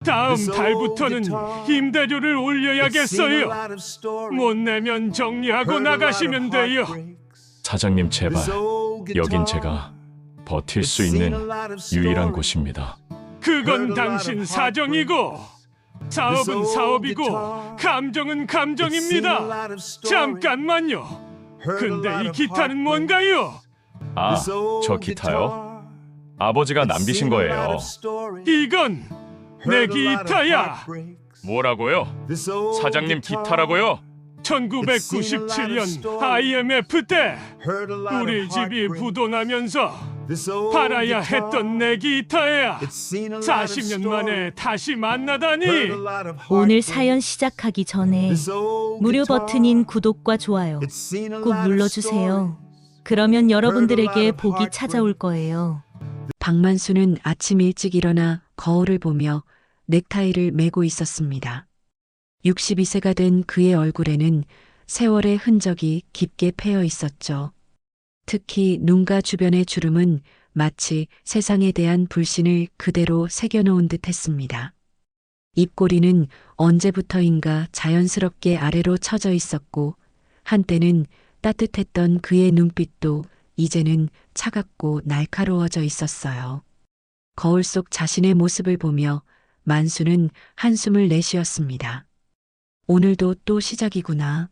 다음 달부터는 임대료를 올려야겠어요. 못 내면 정리하고 나가시면 돼요. 사장님, 제발. 여긴 제가 버틸 수 있는 유일한 곳입니다. 그건 당신 사정이고 사업은 사업이고 감정은 감정입니다. 잠깐만요. 근데 이 기타는 뭔가요? 아, 저 기타요? 아버지가 남기신 거예요. 이건 내 기타야. 뭐라고요? 사장님 기타라고요? 1997년 IMF 때 우리 집이 부도나면서 팔아야 했던 내 기타야. 40년 만에 다시 만나다니. 오늘 사연 시작하기 전에 무료 버튼인 구독과 좋아요 꼭 눌러주세요. 그러면 여러분들에게 복이 찾아올 거예요. 박만수는 아침 일찍 일어나 거울을 보며 넥타이를 매고 있었습니다. 62세가 된 그의 얼굴에는 세월의 흔적이 깊게 패여 있었죠. 특히 눈가 주변의 주름은 마치 세상에 대한 불신을 그대로 새겨놓은 듯 했습니다. 입꼬리는 언제부터인가 자연스럽게 아래로 처져 있었고, 한때는 따뜻했던 그의 눈빛도 이제는 차갑고 날카로워져 있었어요. 거울 속 자신의 모습을 보며 만수는 한숨을 내쉬었습니다. 오늘도 또 시작이구나.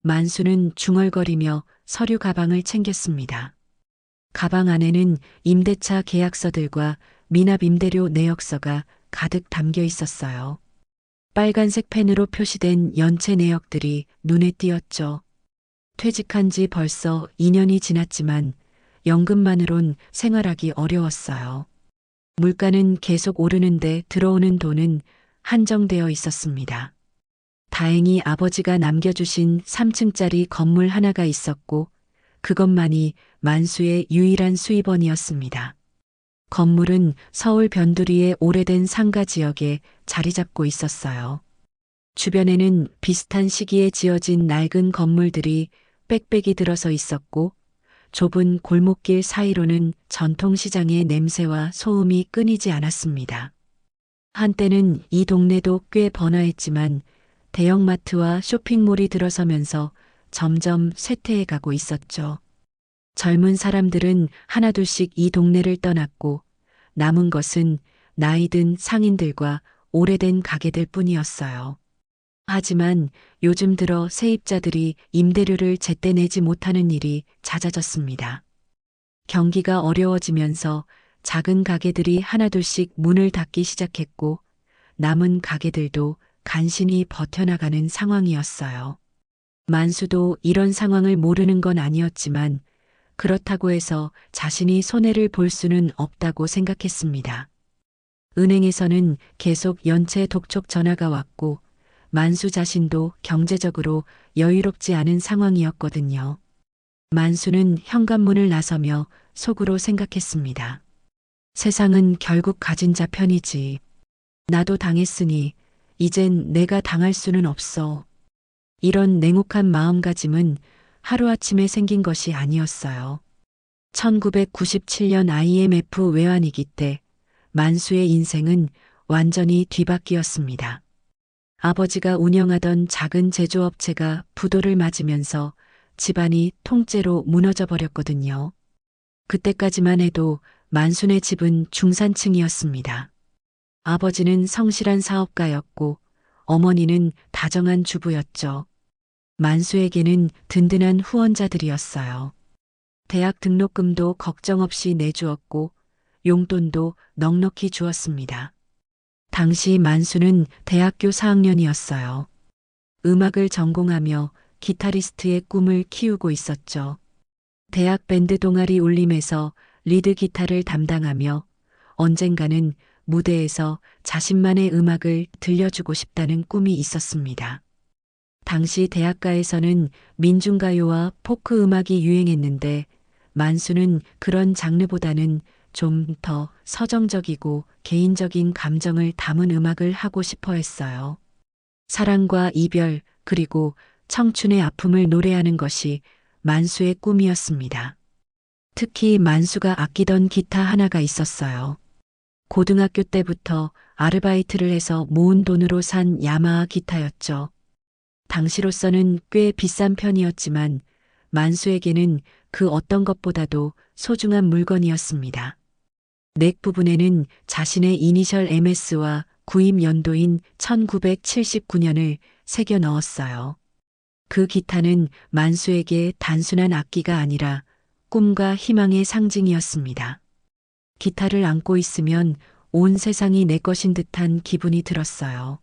만수는 중얼거리며 서류 가방을 챙겼습니다. 가방 안에는 임대차 계약서들과 미납 임대료 내역서가 가득 담겨 있었어요. 빨간색 펜으로 표시된 연체 내역들이 눈에 띄었죠. 퇴직한 지 벌써 2년이 지났지만 연금만으론 생활하기 어려웠어요. 물가는 계속 오르는데 들어오는 돈은 한정되어 있었습니다. 다행히 아버지가 남겨주신 3층짜리 건물 하나가 있었고 그것만이 만수의 유일한 수입원이었습니다. 건물은 서울 변두리의 오래된 상가 지역에 자리 잡고 있었어요. 주변에는 비슷한 시기에 지어진 낡은 건물들이 빽빽이 들어서 있었고 좁은 골목길 사이로는 전통시장의 냄새와 소음이 끊이지 않았습니다. 한때는 이 동네도 꽤 번화했지만 대형마트와 쇼핑몰이 들어서면서 점점 쇠퇴해가고 있었죠. 젊은 사람들은 하나둘씩 이 동네를 떠났고 남은 것은 나이든 상인들과 오래된 가게들 뿐이었어요. 하지만 요즘 들어 세입자들이 임대료를 제때 내지 못하는 일이 잦아졌습니다. 경기가 어려워지면서 작은 가게들이 하나둘씩 문을 닫기 시작했고 남은 가게들도 간신히 버텨나가는 상황이었어요. 만수도 이런 상황을 모르는 건 아니었지만 그렇다고 해서 자신이 손해를 볼 수는 없다고 생각했습니다. 은행에서는 계속 연체 독촉 전화가 왔고 만수 자신도 경제적으로 여유롭지 않은 상황이었거든요. 만수는 현관문을 나서며 속으로 생각했습니다. 세상은 결국 가진 자 편이지. 나도 당했으니 이젠 내가 당할 수는 없어. 이런 냉혹한 마음가짐은 하루아침에 생긴 것이 아니었어요. 1997년 IMF 외환위기 때 만수의 인생은 완전히 뒤바뀌었습니다. 아버지가 운영하던 작은 제조업체가 부도를 맞으면서 집안이 통째로 무너져 버렸거든요. 그때까지만 해도 만수네 집은 중산층이었습니다. 아버지는 성실한 사업가였고 어머니는 다정한 주부였죠. 만수에게는 든든한 후원자들이었어요. 대학 등록금도 걱정 없이 내주었고 용돈도 넉넉히 주었습니다. 당시 만수는 대학교 4학년이었어요. 음악을 전공하며 기타리스트의 꿈을 키우고 있었죠. 대학 밴드 동아리 울림에서 리드 기타를 담당하며 언젠가는 무대에서 자신만의 음악을 들려주고 싶다는 꿈이 있었습니다. 당시 대학가에서는 민중가요와 포크 음악이 유행했는데 만수는 그런 장르보다는 좀 더 서정적이고 개인적인 감정을 담은 음악을 하고 싶어 했어요. 사랑과 이별 그리고 청춘의 아픔을 노래하는 것이 만수의 꿈이었습니다. 특히 만수가 아끼던 기타 하나가 있었어요. 고등학교 때부터 아르바이트를 해서 모은 돈으로 산 야마하 기타였죠. 당시로서는 꽤 비싼 편이었지만 만수에게는 그 어떤 것보다도 소중한 물건이었습니다. 넥 부분에는 자신의 이니셜 MS와 구입 연도인 1979년을 새겨 넣었어요. 그 기타는 만수에게 단순한 악기가 아니라 꿈과 희망의 상징이었습니다. 기타를 안고 있으면 온 세상이 내 것인 듯한 기분이 들었어요.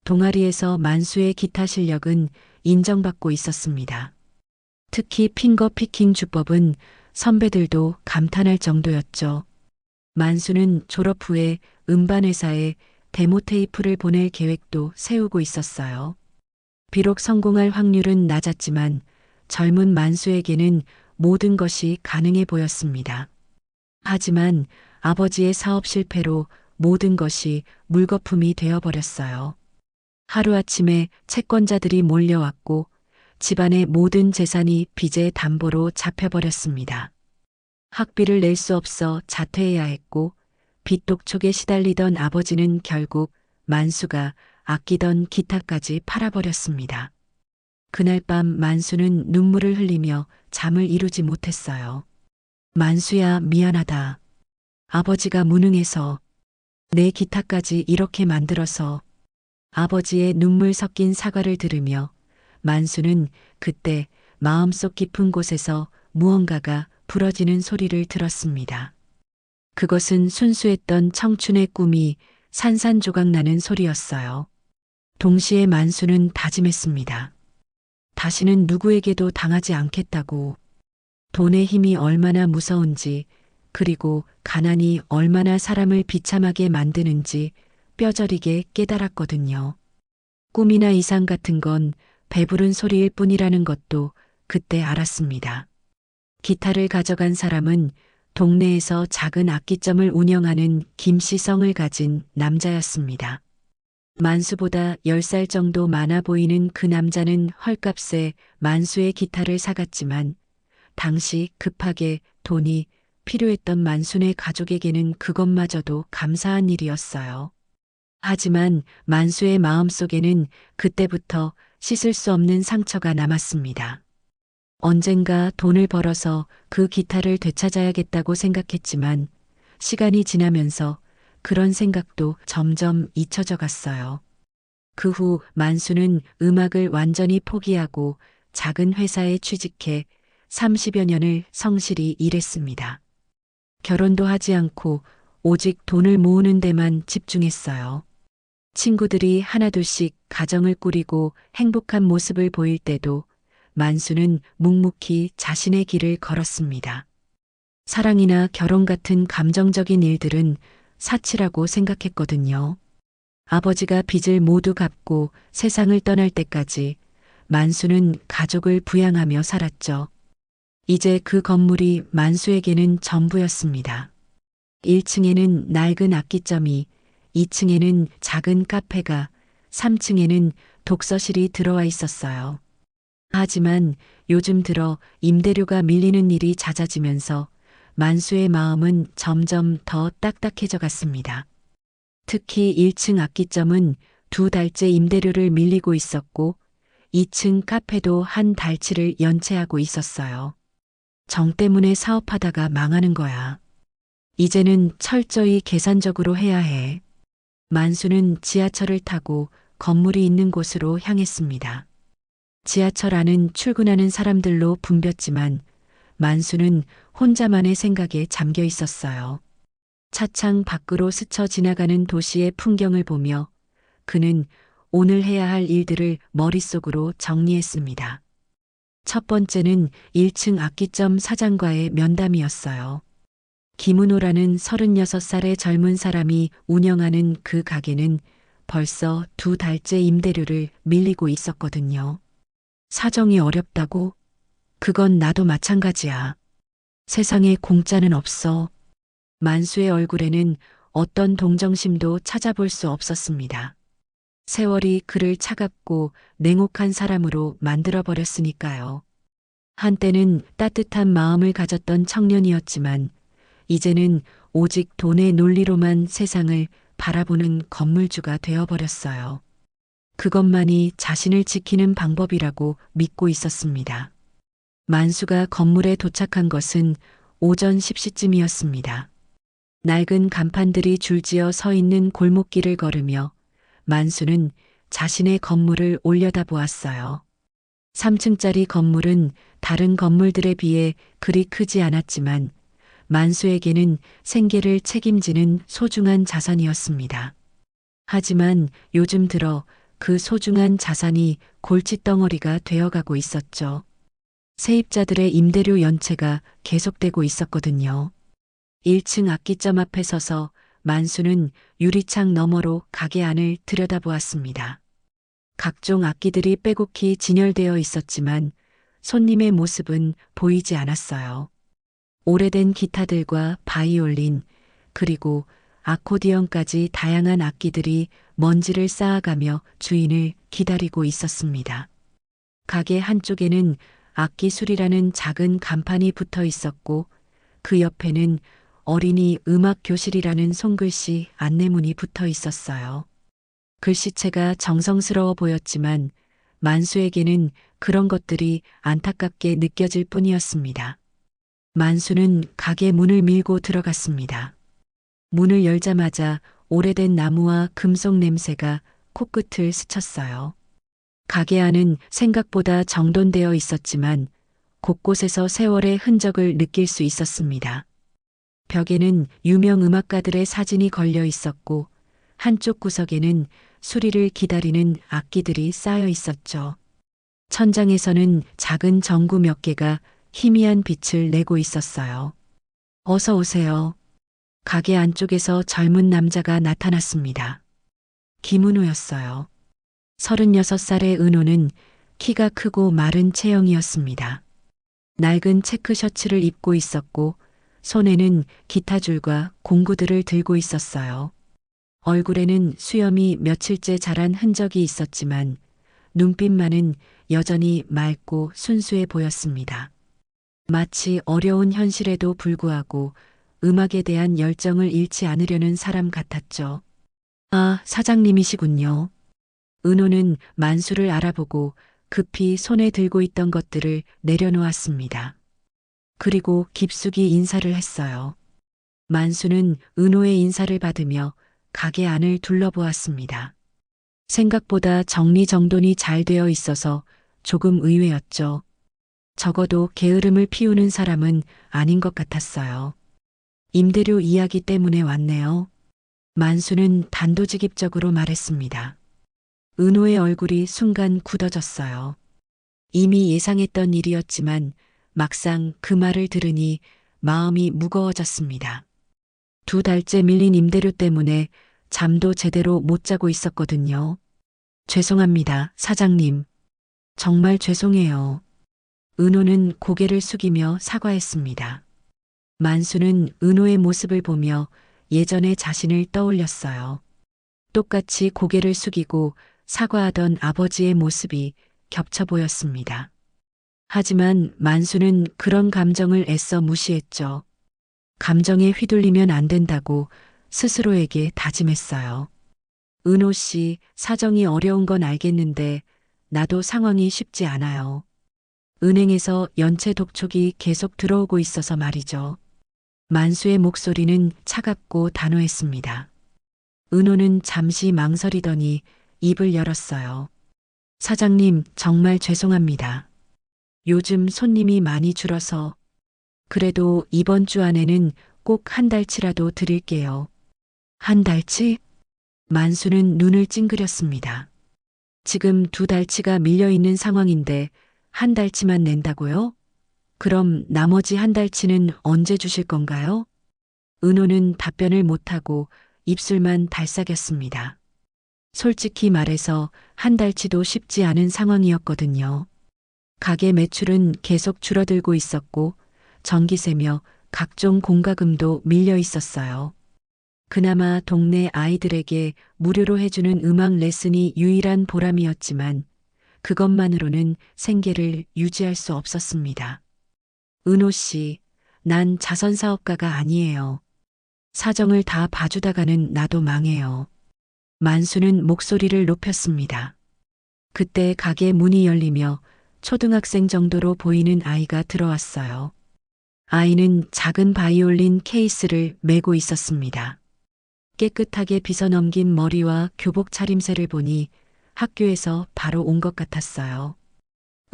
동아리에서 만수의 기타 실력은 인정받고 있었습니다. 특히 핑거 피킹 주법은 선배들도 감탄할 정도였죠. 만수는 졸업 후에 음반회사에 데모 테이프를 보낼 계획도 세우고 있었어요. 비록 성공할 확률은 낮았지만 젊은 만수에게는 모든 것이 가능해 보였습니다. 하지만 아버지의 사업 실패로 모든 것이 물거품이 되어버렸어요. 하루아침에 채권자들이 몰려왔고 집안의 모든 재산이 빚의 담보로 잡혀버렸습니다. 학비를 낼 수 없어 자퇴해야 했고 빚 독촉에 시달리던 아버지는 결국 만수가 아끼던 기타까지 팔아버렸습니다. 그날 밤 만수는 눈물을 흘리며 잠을 이루지 못했어요. 만수야, 미안하다. 아버지가 무능해서 내 기타까지 이렇게 만들어서. 아버지의 눈물 섞인 사과를 들으며 만수는 그때 마음속 깊은 곳에서 무언가가 부러지는 소리를 들었습니다. 그것은 순수했던 청춘의 꿈이 산산조각 나는 소리였어요. 동시에 만수는 다짐했습니다. 다시는 누구에게도 당하지 않겠다고. 돈의 힘이 얼마나 무서운지, 그리고 가난이 얼마나 사람을 비참하게 만드는지 뼈저리게 깨달았거든요. 꿈이나 이상 같은 건 배부른 소리일 뿐이라는 것도 그때 알았습니다. 기타를 가져간 사람은 동네에서 작은 악기점을 운영하는 김씨성을 가진 남자였습니다. 만수보다 10살 정도 많아 보이는 그 남자는 헐값에 만수의 기타를 사갔지만 당시 급하게 돈이 필요했던 만수네 가족에게는 그것마저도 감사한 일이었어요. 하지만 만수의 마음속에는 그때부터 씻을 수 없는 상처가 남았습니다. 언젠가 돈을 벌어서 그 기타를 되찾아야겠다고 생각했지만 시간이 지나면서 그런 생각도 점점 잊혀져 갔어요. 그 후 만수는 음악을 완전히 포기하고 작은 회사에 취직해 30여 년을 성실히 일했습니다. 결혼도 하지 않고 오직 돈을 모으는 데만 집중했어요. 친구들이 하나둘씩 가정을 꾸리고 행복한 모습을 보일 때도 만수는 묵묵히 자신의 길을 걸었습니다. 사랑이나 결혼 같은 감정적인 일들은 사치라고 생각했거든요. 아버지가 빚을 모두 갚고 세상을 떠날 때까지 만수는 가족을 부양하며 살았죠. 이제 그 건물이 만수에게는 전부였습니다. 1층에는 낡은 악기점이, 2층에는 작은 카페가, 3층에는 독서실이 들어와 있었어요. 하지만 요즘 들어 임대료가 밀리는 일이 잦아지면서 만수의 마음은 점점 더 딱딱해져 갔습니다. 특히 1층 악기점은 2달째 임대료를 밀리고 있었고 2층 카페도 한 달치를 연체하고 있었어요. 정 때문에 사업하다가 망하는 거야. 이제는 철저히 계산적으로 해야 해. 만수는 지하철을 타고 건물이 있는 곳으로 향했습니다. 지하철 안은 출근하는 사람들로 붐볐지만 만수는 혼자만의 생각에 잠겨 있었어요. 차창 밖으로 스쳐 지나가는 도시의 풍경을 보며 그는 오늘 해야 할 일들을 머릿속으로 정리했습니다. 첫 번째는 1층 악기점 사장과의 면담이었어요. 김은호라는 36살의 젊은 사람이 운영하는 그 가게는 벌써 2달째 임대료를 밀리고 있었거든요. 사정이 어렵다고? 그건 나도 마찬가지야. 세상에 공짜는 없어. 만수의 얼굴에는 어떤 동정심도 찾아볼 수 없었습니다. 세월이 그를 차갑고 냉혹한 사람으로 만들어버렸으니까요. 한때는 따뜻한 마음을 가졌던 청년이었지만 이제는 오직 돈의 논리로만 세상을 바라보는 건물주가 되어버렸어요. 그것만이 자신을 지키는 방법이라고 믿고 있었습니다. 만수가 건물에 도착한 것은 오전 10시쯤이었습니다. 낡은 간판들이 줄지어 서 있는 골목길을 걸으며 만수는 자신의 건물을 올려다보았어요. 3층짜리 건물은 다른 건물들에 비해 그리 크지 않았지만 만수에게는 생계를 책임지는 소중한 자산이었습니다. 하지만 요즘 들어 그 소중한 자산이 골칫덩어리가 되어가고 있었죠. 세입자들의 임대료 연체가 계속되고 있었거든요. 1층 악기점 앞에 서서 만수는 유리창 너머로 가게 안을 들여다보았습니다. 각종 악기들이 빼곡히 진열되어 있었지만 손님의 모습은 보이지 않았어요. 오래된 기타들과 바이올린, 그리고 아코디언까지 다양한 악기들이 먼지를 쌓아가며 주인을 기다리고 있었습니다. 가게 한쪽에는 악기 수리라는 작은 간판이 붙어 있었고 그 옆에는 어린이 음악 교실이라는 손글씨 안내문이 붙어 있었어요. 글씨체가 정성스러워 보였지만 만수에게는 그런 것들이 안타깝게 느껴질 뿐이었습니다. 만수는 가게 문을 밀고 들어갔습니다. 문을 열자마자 오래된 나무와 금속 냄새가 코끝을 스쳤어요. 가게 안은 생각보다 정돈되어 있었지만 곳곳에서 세월의 흔적을 느낄 수 있었습니다. 벽에는 유명 음악가들의 사진이 걸려 있었고 한쪽 구석에는 수리를 기다리는 악기들이 쌓여 있었죠. 천장에서는 작은 전구 몇 개가 희미한 빛을 내고 있었어요. 어서 오세요. 가게 안쪽에서 젊은 남자가 나타났습니다. 김은호였어요. 36살의 은호는 키가 크고 마른 체형이었습니다. 낡은 체크 셔츠를 입고 있었고 손에는 기타줄과 공구들을 들고 있었어요. 얼굴에는 수염이 며칠째 자란 흔적이 있었지만 눈빛만은 여전히 맑고 순수해 보였습니다. 마치 어려운 현실에도 불구하고 음악에 대한 열정을 잃지 않으려는 사람 같았죠. 아, 사장님이시군요. 은호는 만수를 알아보고 급히 손에 들고 있던 것들을 내려놓았습니다. 그리고 깊숙이 인사를 했어요. 만수는 은호의 인사를 받으며 가게 안을 둘러보았습니다. 생각보다 정리정돈이 잘 되어 있어서 조금 의외였죠. 적어도 게으름을 피우는 사람은 아닌 것 같았어요. 임대료 이야기 때문에 왔네요. 만수는 단도직입적으로 말했습니다. 은호의 얼굴이 순간 굳어졌어요. 이미 예상했던 일이었지만 막상 그 말을 들으니 마음이 무거워졌습니다. 2달째 밀린 임대료 때문에 잠도 제대로 못 자고 있었거든요. 죄송합니다, 사장님. 정말 죄송해요. 은호는 고개를 숙이며 사과했습니다. 만수는 은호의 모습을 보며 예전의 자신을 떠올렸어요. 똑같이 고개를 숙이고 사과하던 아버지의 모습이 겹쳐 보였습니다. 하지만 만수는 그런 감정을 애써 무시했죠. 감정에 휘둘리면 안 된다고 스스로에게 다짐했어요. 은호 씨, 사정이 어려운 건 알겠는데 나도 상황이 쉽지 않아요. 은행에서 연체 독촉이 계속 들어오고 있어서 말이죠. 만수의 목소리는 차갑고 단호했습니다. 은호는 잠시 망설이더니 입을 열었어요. 사장님, 정말 죄송합니다. 요즘 손님이 많이 줄어서 그래도 이번 주 안에는 꼭 한 달치라도 드릴게요. 한 달치? 만수는 눈을 찡그렸습니다. 지금 2달치가 밀려있는 상황인데 한 달치만 낸다고요? 그럼 나머지 한 달치는 언제 주실 건가요? 은호는 답변을 못하고 입술만 달싹였습니다. 솔직히 말해서 한 달치도 쉽지 않은 상황이었거든요. 가게 매출은 계속 줄어들고 있었고 전기세며 각종 공과금도 밀려 있었어요. 그나마 동네 아이들에게 무료로 해주는 음악 레슨이 유일한 보람이었지만 그것만으로는 생계를 유지할 수 없었습니다. 은호 씨, 난 자선사업가가 아니에요. 사정을 다 봐주다가는 나도 망해요. 만수는 목소리를 높였습니다. 그때 가게 문이 열리며 초등학생 정도로 보이는 아이가 들어왔어요. 아이는 작은 바이올린 케이스를 메고 있었습니다. 깨끗하게 빗어넘긴 머리와 교복 차림새를 보니 학교에서 바로 온 것 같았어요.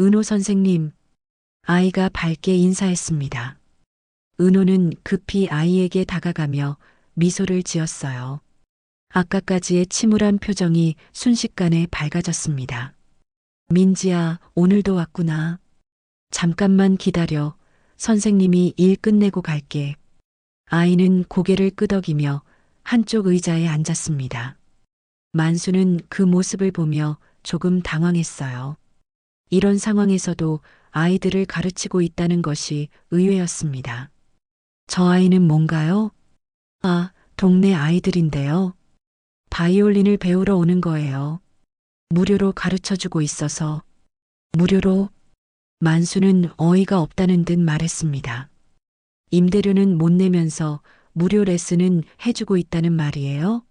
은호 선생님, 아이가 밝게 인사했습니다. 은호는 급히 아이에게 다가가며 미소를 지었어요. 아까까지의 침울한 표정이 순식간에 밝아졌습니다. 민지야, 오늘도 왔구나. 잠깐만 기다려. 선생님이 일 끝내고 갈게. 아이는 고개를 끄덕이며 한쪽 의자에 앉았습니다. 만수는 그 모습을 보며 조금 당황했어요. 이런 상황에서도 아이들을 가르치고 있다는 것이 의외였습니다. 저 아이는 뭔가요? 아, 동네 아이들인데요. 바이올린을 배우러 오는 거예요. 무료로 가르쳐주고 있어서. 무료로? 만수는 어이가 없다는 듯 말했습니다. 임대료는 못 내면서 무료 레슨은 해주고 있다는 말이에요?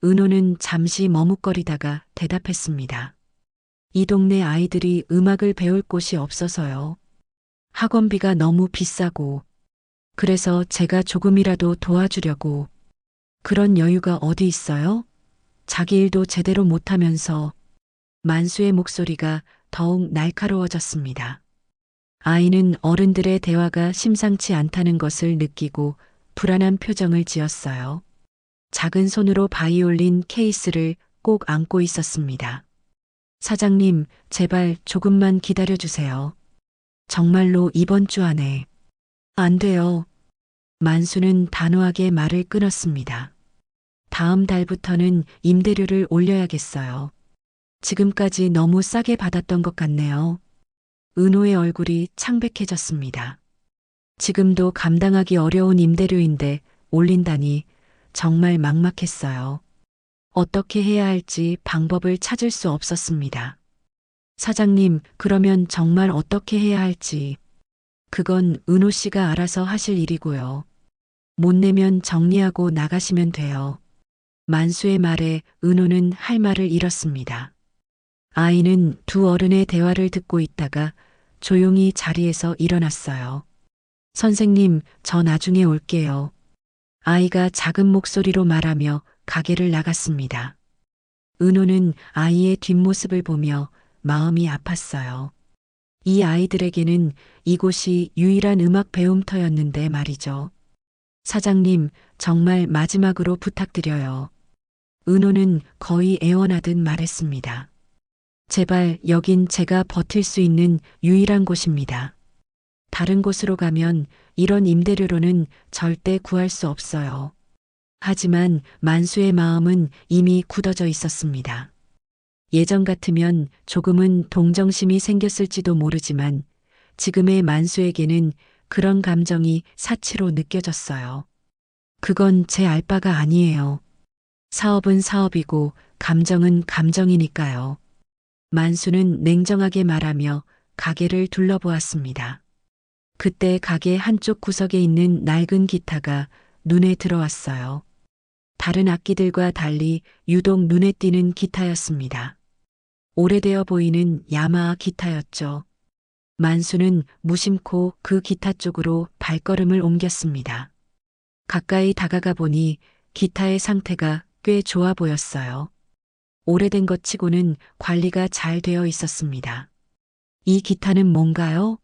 은호는 잠시 머뭇거리다가 대답했습니다. 이 동네 아이들이 음악을 배울 곳이 없어서요. 학원비가 너무 비싸고, 그래서 제가 조금이라도 도와주려고. 그런 여유가 어디 있어요? 자기 일도 제대로 못하면서. 만수의 목소리가 더욱 날카로워졌습니다. 아이는 어른들의 대화가 심상치 않다는 것을 느끼고 불안한 표정을 지었어요. 작은 손으로 바이올린 케이스를 꼭 안고 있었습니다. 사장님, 제발 조금만 기다려주세요. 정말로 이번 주 안에. 안 돼요. 만수는 단호하게 말을 끊었습니다. 다음 달부터는 임대료를 올려야겠어요. 지금까지 너무 싸게 받았던 것 같네요. 은호의 얼굴이 창백해졌습니다. 지금도 감당하기 어려운 임대료인데 올린다니 정말 막막했어요. 어떻게 해야 할지 방법을 찾을 수 없었습니다. 사장님, 그러면 정말 어떻게 해야 할지. 그건 은호 씨가 알아서 하실 일이고요. 못 내면 정리하고 나가시면 돼요. 만수의 말에 은호는 할 말을 잃었습니다. 아이는 두 어른의 대화를 듣고 있다가 조용히 자리에서 일어났어요. 선생님, 저 나중에 올게요. 아이가 작은 목소리로 말하며 가게를 나갔습니다. 은호는 아이의 뒷모습을 보며 마음이 아팠어요. 이 아이들에게는 이곳이 유일한 음악 배움터였는데 말이죠. 사장님, 정말 마지막으로 부탁드려요. 은호는 거의 애원하듯 말했습니다. 제발 여긴 제가 버틸 수 있는 유일한 곳입니다. 다른 곳으로 가면 이런 임대료로는 절대 구할 수 없어요. 하지만 만수의 마음은 이미 굳어져 있었습니다. 예전 같으면 조금은 동정심이 생겼을지도 모르지만 지금의 만수에게는 그런 감정이 사치로 느껴졌어요. 그건 제 알 바가 아니에요. 사업은 사업이고 감정은 감정이니까요. 만수는 냉정하게 말하며 가게를 둘러보았습니다. 그때 가게 한쪽 구석에 있는 낡은 기타가 눈에 들어왔어요. 다른 악기들과 달리 유독 눈에 띄는 기타였습니다. 오래되어 보이는 야마하 기타였죠. 만수는 무심코 그 기타 쪽으로 발걸음을 옮겼습니다. 가까이 다가가 보니 기타의 상태가 꽤 좋아 보였어요. 오래된 것 치고는 관리가 잘 되어 있었습니다. 이 기타는 뭔가요?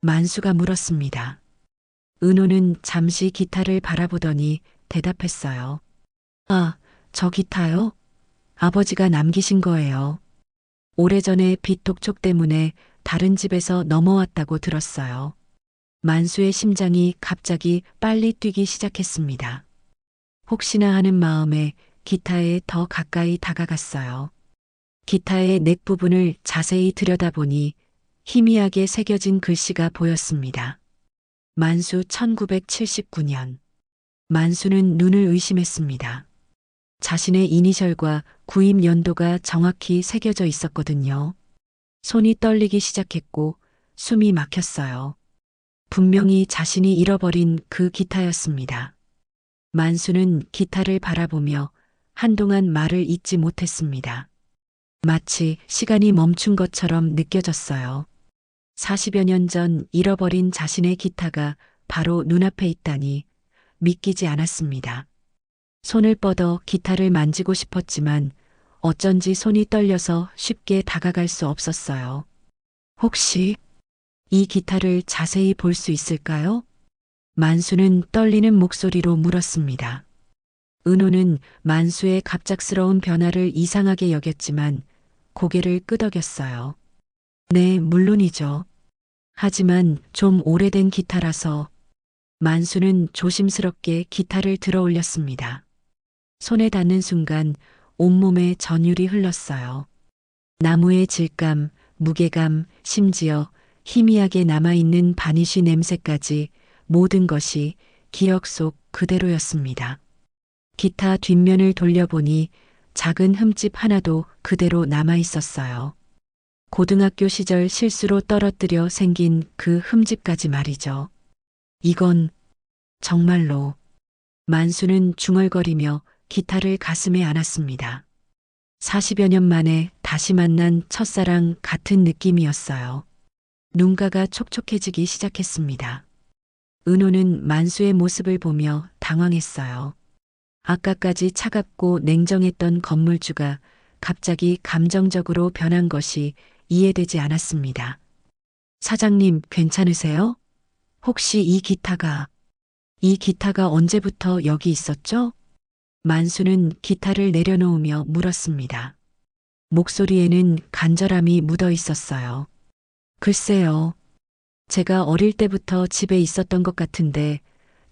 만수가 물었습니다. 은호는 잠시 기타를 바라보더니 대답했어요. 아, 저 기타요? 아버지가 남기신 거예요. 오래전에 빚 독촉 때문에 다른 집에서 넘어왔다고 들었어요. 만수의 심장이 갑자기 빨리 뛰기 시작했습니다. 혹시나 하는 마음에 기타에 더 가까이 다가갔어요. 기타의 넥 부분을 자세히 들여다보니 희미하게 새겨진 글씨가 보였습니다. 만수 1979년. 만수는 눈을 의심했습니다. 자신의 이니셜과 구입 연도가 정확히 새겨져 있었거든요. 손이 떨리기 시작했고 숨이 막혔어요. 분명히 자신이 잃어버린 그 기타였습니다. 만수는 기타를 바라보며 한동안 말을 잇지 못했습니다. 마치 시간이 멈춘 것처럼 느껴졌어요. 40여 년 전 잃어버린 자신의 기타가 바로 눈앞에 있다니 믿기지 않았습니다. 손을 뻗어 기타를 만지고 싶었지만 어쩐지 손이 떨려서 쉽게 다가갈 수 없었어요. 혹시 이 기타를 자세히 볼 수 있을까요? 만수는 떨리는 목소리로 물었습니다. 은호는 만수의 갑작스러운 변화를 이상하게 여겼지만 고개를 끄덕였어요. 네, 물론이죠. 하지만 좀 오래된 기타라서. 만수는 조심스럽게 기타를 들어 올렸습니다. 손에 닿는 순간 온몸에 전율이 흘렀어요. 나무의 질감, 무게감, 심지어 희미하게 남아있는 바니쉬 냄새까지 모든 것이 기억 속 그대로였습니다. 기타 뒷면을 돌려보니 작은 흠집 하나도 그대로 남아있었어요. 고등학교 시절 실수로 떨어뜨려 생긴 그 흠집까지 말이죠. 이건 정말로. 만수는 중얼거리며 기타를 가슴에 안았습니다. 40여 년 만에 다시 만난 첫사랑 같은 느낌이었어요. 눈가가 촉촉해지기 시작했습니다. 은호는 만수의 모습을 보며 당황했어요. 아까까지 차갑고 냉정했던 건물주가 갑자기 감정적으로 변한 것이 이해되지 않았습니다. 사장님, 괜찮으세요? 혹시 이 기타가 언제부터 여기 있었죠? 만수는 기타를 내려놓으며 물었습니다. 목소리에는 간절함이 묻어 있었어요. 글쎄요. 제가 어릴 때부터 집에 있었던 것 같은데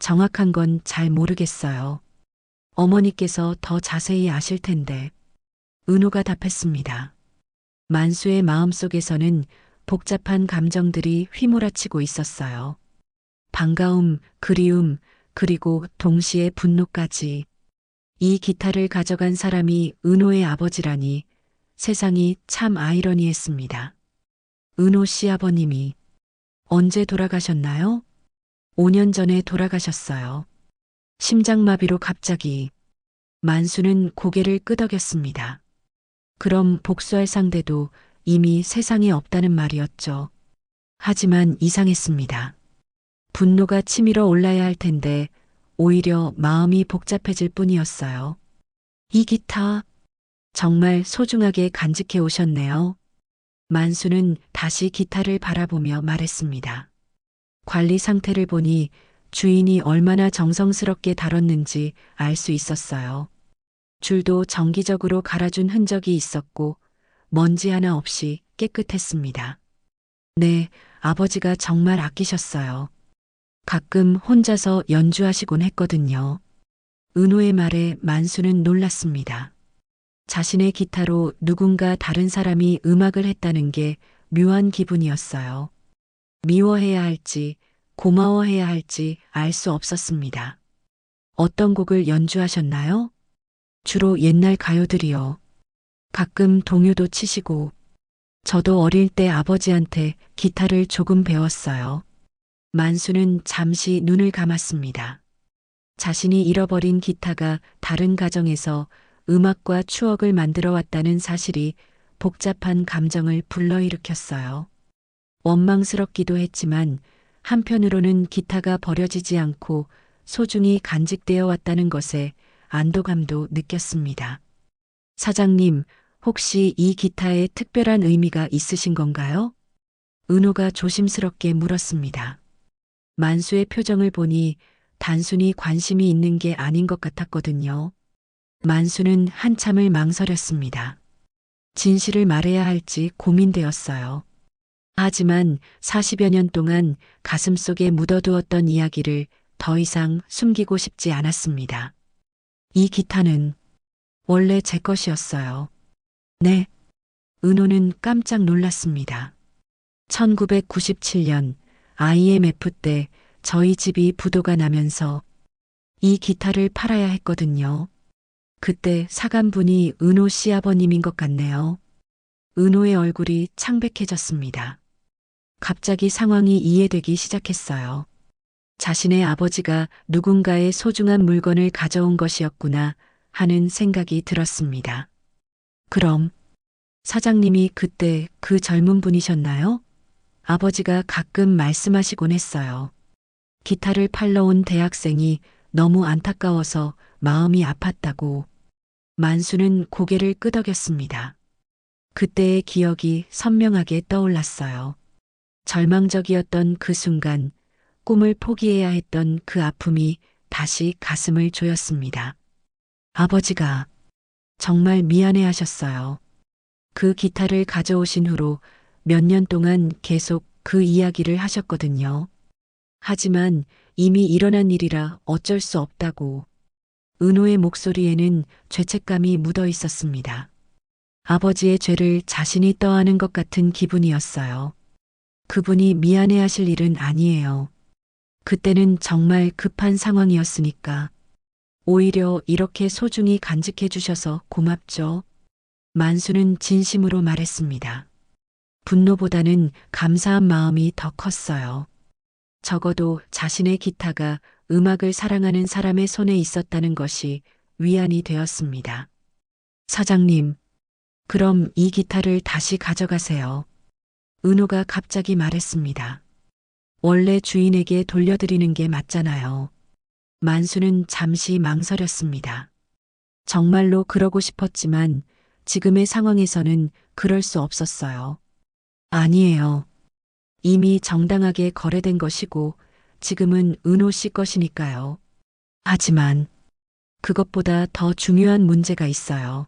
정확한 건 잘 모르겠어요. 어머니께서 더 자세히 아실 텐데. 은호가 답했습니다. 만수의 마음속에서는 복잡한 감정들이 휘몰아치고 있었어요. 반가움, 그리움, 그리고 동시에 분노까지. 이 기타를 가져간 사람이 은호의 아버지라니 세상이 참 아이러니했습니다. 은호 씨 아버님이 언제 돌아가셨나요? 5년 전에 돌아가셨어요. 심장마비로 갑자기. 만수는 고개를 끄덕였습니다. 그럼 복수할 상대도 이미 세상에 없다는 말이었죠. 하지만 이상했습니다. 분노가 치밀어 올라야 할 텐데 오히려 마음이 복잡해질 뿐이었어요. 이 기타 정말 소중하게 간직해 오셨네요. 만수는 다시 기타를 바라보며 말했습니다. 관리 상태를 보니 주인이 얼마나 정성스럽게 다뤘는지 알 수 있었어요. 줄도 정기적으로 갈아준 흔적이 있었고 먼지 하나 없이 깨끗했습니다. 네, 아버지가 정말 아끼셨어요. 가끔 혼자서 연주하시곤 했거든요. 은호의 말에 만수는 놀랐습니다. 자신의 기타로 누군가 다른 사람이 음악을 했다는 게 묘한 기분이었어요. 미워해야 할지 고마워해야 할지 알 수 없었습니다. 어떤 곡을 연주하셨나요? 주로 옛날 가요들이요. 가끔 동요도 치시고. 저도 어릴 때 아버지한테 기타를 조금 배웠어요. 만수는 잠시 눈을 감았습니다. 자신이 잃어버린 기타가 다른 가정에서 음악과 추억을 만들어 왔다는 사실이 복잡한 감정을 불러일으켰어요. 원망스럽기도 했지만 한편으로는 기타가 버려지지 않고 소중히 간직되어 왔다는 것에 안도감도 느꼈습니다. 사장님, 혹시 이 기타에 특별한 의미가 있으신 건가요? 은호가 조심스럽게 물었습니다. 만수의 표정을 보니 단순히 관심이 있는 게 아닌 것 같았거든요. 만수는 한참을 망설였습니다. 진실을 말해야 할지 고민되었어요. 하지만 40여 년 동안 가슴속에 묻어두었던 이야기를 더 이상 숨기고 싶지 않았습니다. 이 기타는 원래 제 것이었어요. 네. 은호는 깜짝 놀랐습니다. 1997년 IMF 때 저희 집이 부도가 나면서 이 기타를 팔아야 했거든요. 그때 사간분이 은호 씨 아버님인 것 같네요. 은호의 얼굴이 창백해졌습니다. 갑자기 상황이 이해되기 시작했어요. 자신의 아버지가 누군가의 소중한 물건을 가져온 것이었구나 하는 생각이 들었습니다. 그럼 사장님이 그때 그 젊은 분이셨나요? 아버지가 가끔 말씀하시곤 했어요. 기타를 팔러 온 대학생이 너무 안타까워서 마음이 아팠다고. 만수는 고개를 끄덕였습니다. 그때의 기억이 선명하게 떠올랐어요. 절망적이었던 그 순간, 꿈을 포기해야 했던 그 아픔이 다시 가슴을 조였습니다. 아버지가 정말 미안해 하셨어요. 그 기타를 가져오신 후로 몇 년 동안 계속 그 이야기를 하셨거든요. 하지만 이미 일어난 일이라 어쩔 수 없다고. 은호의 목소리에는 죄책감이 묻어 있었습니다. 아버지의 죄를 자신이 떠안은 것 같은 기분이었어요. 그분이 미안해 하실 일은 아니에요. 그때는 정말 급한 상황이었으니까. 오히려 이렇게 소중히 간직해 주셔서 고맙죠. 만수는 진심으로 말했습니다. 분노보다는 감사한 마음이 더 컸어요. 적어도 자신의 기타가 음악을 사랑하는 사람의 손에 있었다는 것이 위안이 되었습니다. 사장님, 그럼 이 기타를 다시 가져가세요. 은호가 갑자기 말했습니다. 원래 주인에게 돌려드리는 게 맞잖아요. 만수는 잠시 망설였습니다. 정말로 그러고 싶었지만 지금의 상황에서는 그럴 수 없었어요. 아니에요. 이미 정당하게 거래된 것이고 지금은 은호 씨 것이니까요. 하지만 그것보다 더 중요한 문제가 있어요.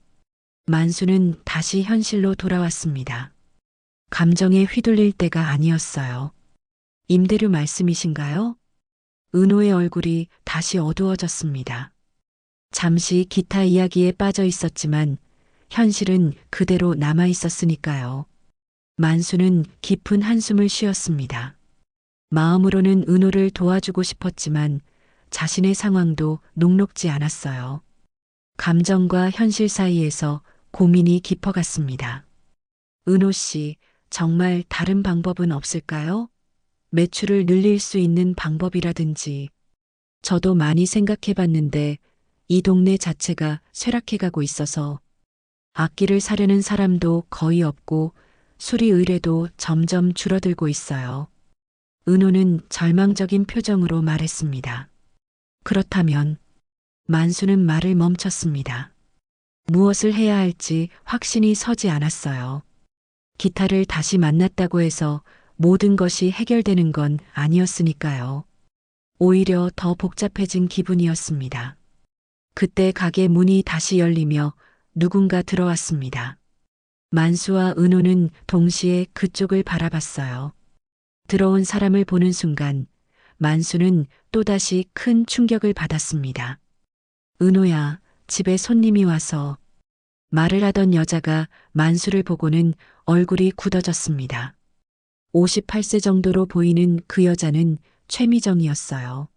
만수는 다시 현실로 돌아왔습니다. 감정에 휘둘릴 때가 아니었어요. 임대료 말씀이신가요? 은호의 얼굴이 다시 어두워졌습니다. 잠시 기타 이야기에 빠져 있었지만 현실은 그대로 남아 있었으니까요. 만수는 깊은 한숨을 쉬었습니다. 마음으로는 은호를 도와주고 싶었지만 자신의 상황도 녹록지 않았어요. 감정과 현실 사이에서 고민이 깊어갔습니다. 은호 씨, 정말 다른 방법은 없을까요? 매출을 늘릴 수 있는 방법이라든지. 저도 많이 생각해 봤는데 이 동네 자체가 쇠락해가고 있어서 악기를 사려는 사람도 거의 없고 수리 의뢰도 점점 줄어들고 있어요. 은호는 절망적인 표정으로 말했습니다. 그렇다면 만수는 말을 멈췄습니다. 무엇을 해야 할지 확신이 서지 않았어요. 기타를 다시 만났다고 해서 모든 것이 해결되는 건 아니었으니까요. 오히려 더 복잡해진 기분이었습니다. 그때 가게 문이 다시 열리며 누군가 들어왔습니다. 만수와 은호는 동시에 그쪽을 바라봤어요. 들어온 사람을 보는 순간 만수는 또다시 큰 충격을 받았습니다. 은호야, 집에 손님이 와서. 말을 하던 여자가 만수를 보고는 얼굴이 굳어졌습니다. 58세 정도로 보이는 그 여자는 최미정이었어요.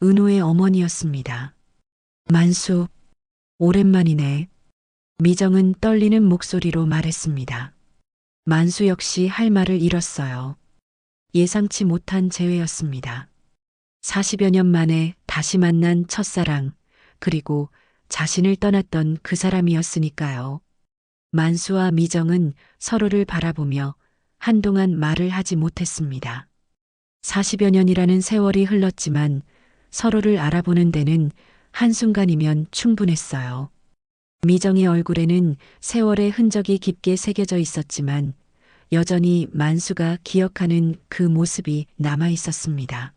은호의 어머니였습니다. 만수, 오랜만이네. 미정은 떨리는 목소리로 말했습니다. 만수 역시 할 말을 잃었어요. 예상치 못한 재회였습니다. 40여 년 만에 다시 만난 첫사랑, 그리고 자신을 떠났던 그 사람이었으니까요. 만수와 미정은 서로를 바라보며 한동안 말을 하지 못했습니다. 40여 년이라는 세월이 흘렀지만 서로를 알아보는 데는 한순간이면 충분했어요. 미정의 얼굴에는 세월의 흔적이 깊게 새겨져 있었지만 여전히 만수가 기억하는 그 모습이 남아 있었습니다.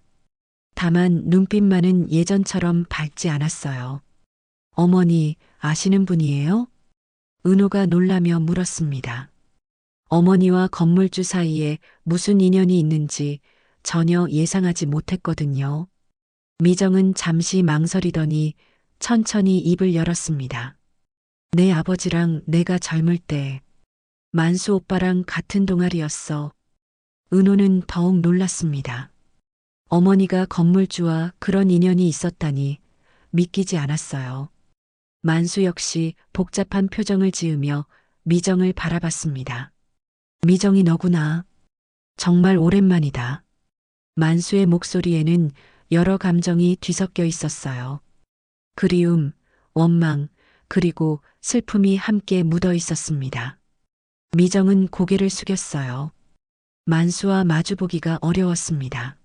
다만 눈빛만은 예전처럼 밝지 않았어요. 어머니, 아시는 분이에요? 은호가 놀라며 물었습니다. 어머니와 건물주 사이에 무슨 인연이 있는지 전혀 예상하지 못했거든요. 미정은 잠시 망설이더니 천천히 입을 열었습니다. 내 아버지랑 내가 젊을 때 만수 오빠랑 같은 동아리였어. 은호는 더욱 놀랐습니다. 어머니가 건물주와 그런 인연이 있었다니 믿기지 않았어요. 만수 역시 복잡한 표정을 지으며 미정을 바라봤습니다. 미정이 너구나. 정말 오랜만이다. 만수의 목소리에는 여러 감정이 뒤섞여 있었어요. 그리움, 원망, 그리고 슬픔이 함께 묻어 있었습니다. 미정은 고개를 숙였어요. 만수와 마주보기가 어려웠습니다.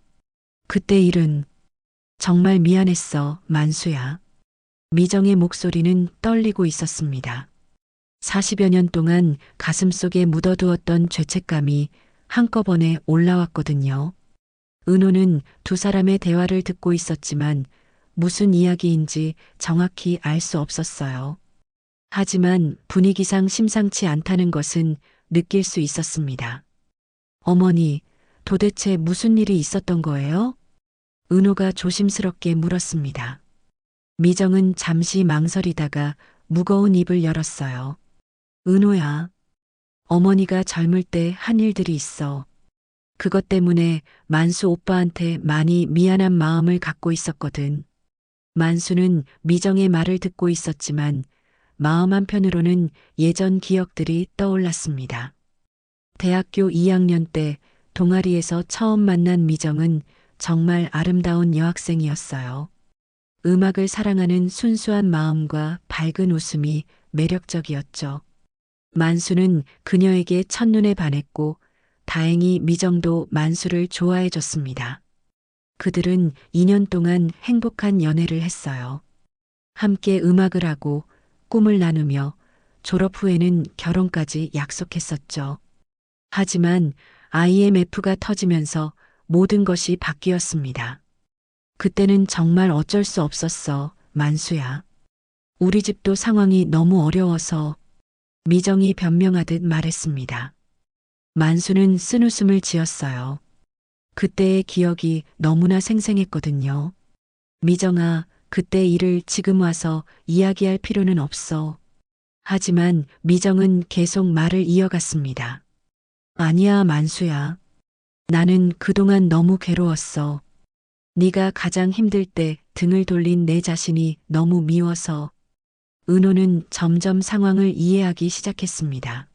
그때 일은 정말 미안했어, 만수야. 미정의 목소리는 떨리고 있었습니다. 40여 년 동안 가슴속에 묻어두었던 죄책감이 한꺼번에 올라왔거든요. 은호는 두 사람의 대화를 듣고 있었지만 무슨 이야기인지 정확히 알 수 없었어요. 하지만 분위기상 심상치 않다는 것은 느낄 수 있었습니다. 어머니, 도대체 무슨 일이 있었던 거예요? 은호가 조심스럽게 물었습니다. 미정은 잠시 망설이다가 무거운 입을 열었어요. 은호야, 어머니가 젊을 때 한 일들이 있어. 그것 때문에 만수 오빠한테 많이 미안한 마음을 갖고 있었거든. 만수는 미정의 말을 듣고 있었지만 마음 한편으로는 예전 기억들이 떠올랐습니다. 대학교 2학년 때 동아리에서 처음 만난 미정은 정말 아름다운 여학생이었어요. 음악을 사랑하는 순수한 마음과 밝은 웃음이 매력적이었죠. 만수는 그녀에게 첫눈에 반했고 다행히 미정도 만수를 좋아해 줬습니다. 그들은 2년 동안 행복한 연애를 했어요. 함께 음악을 하고 꿈을 나누며 졸업 후에는 결혼까지 약속했었죠. 하지만 IMF가 터지면서 모든 것이 바뀌었습니다. 그때는 정말 어쩔 수 없었어, 만수야. 우리 집도 상황이 너무 어려워서 미정이 변명하듯 말했습니다. 만수는 쓴웃음을 지었어요. 그때의 기억이 너무나 생생했거든요. 미정아, 그때 일을 지금 와서 이야기할 필요는 없어. 하지만 미정은 계속 말을 이어갔습니다. 아니야, 만수야. 나는 그동안 너무 괴로웠어. 네가 가장 힘들 때 등을 돌린 내 자신이 너무 미워서. 은호는 점점 상황을 이해하기 시작했습니다.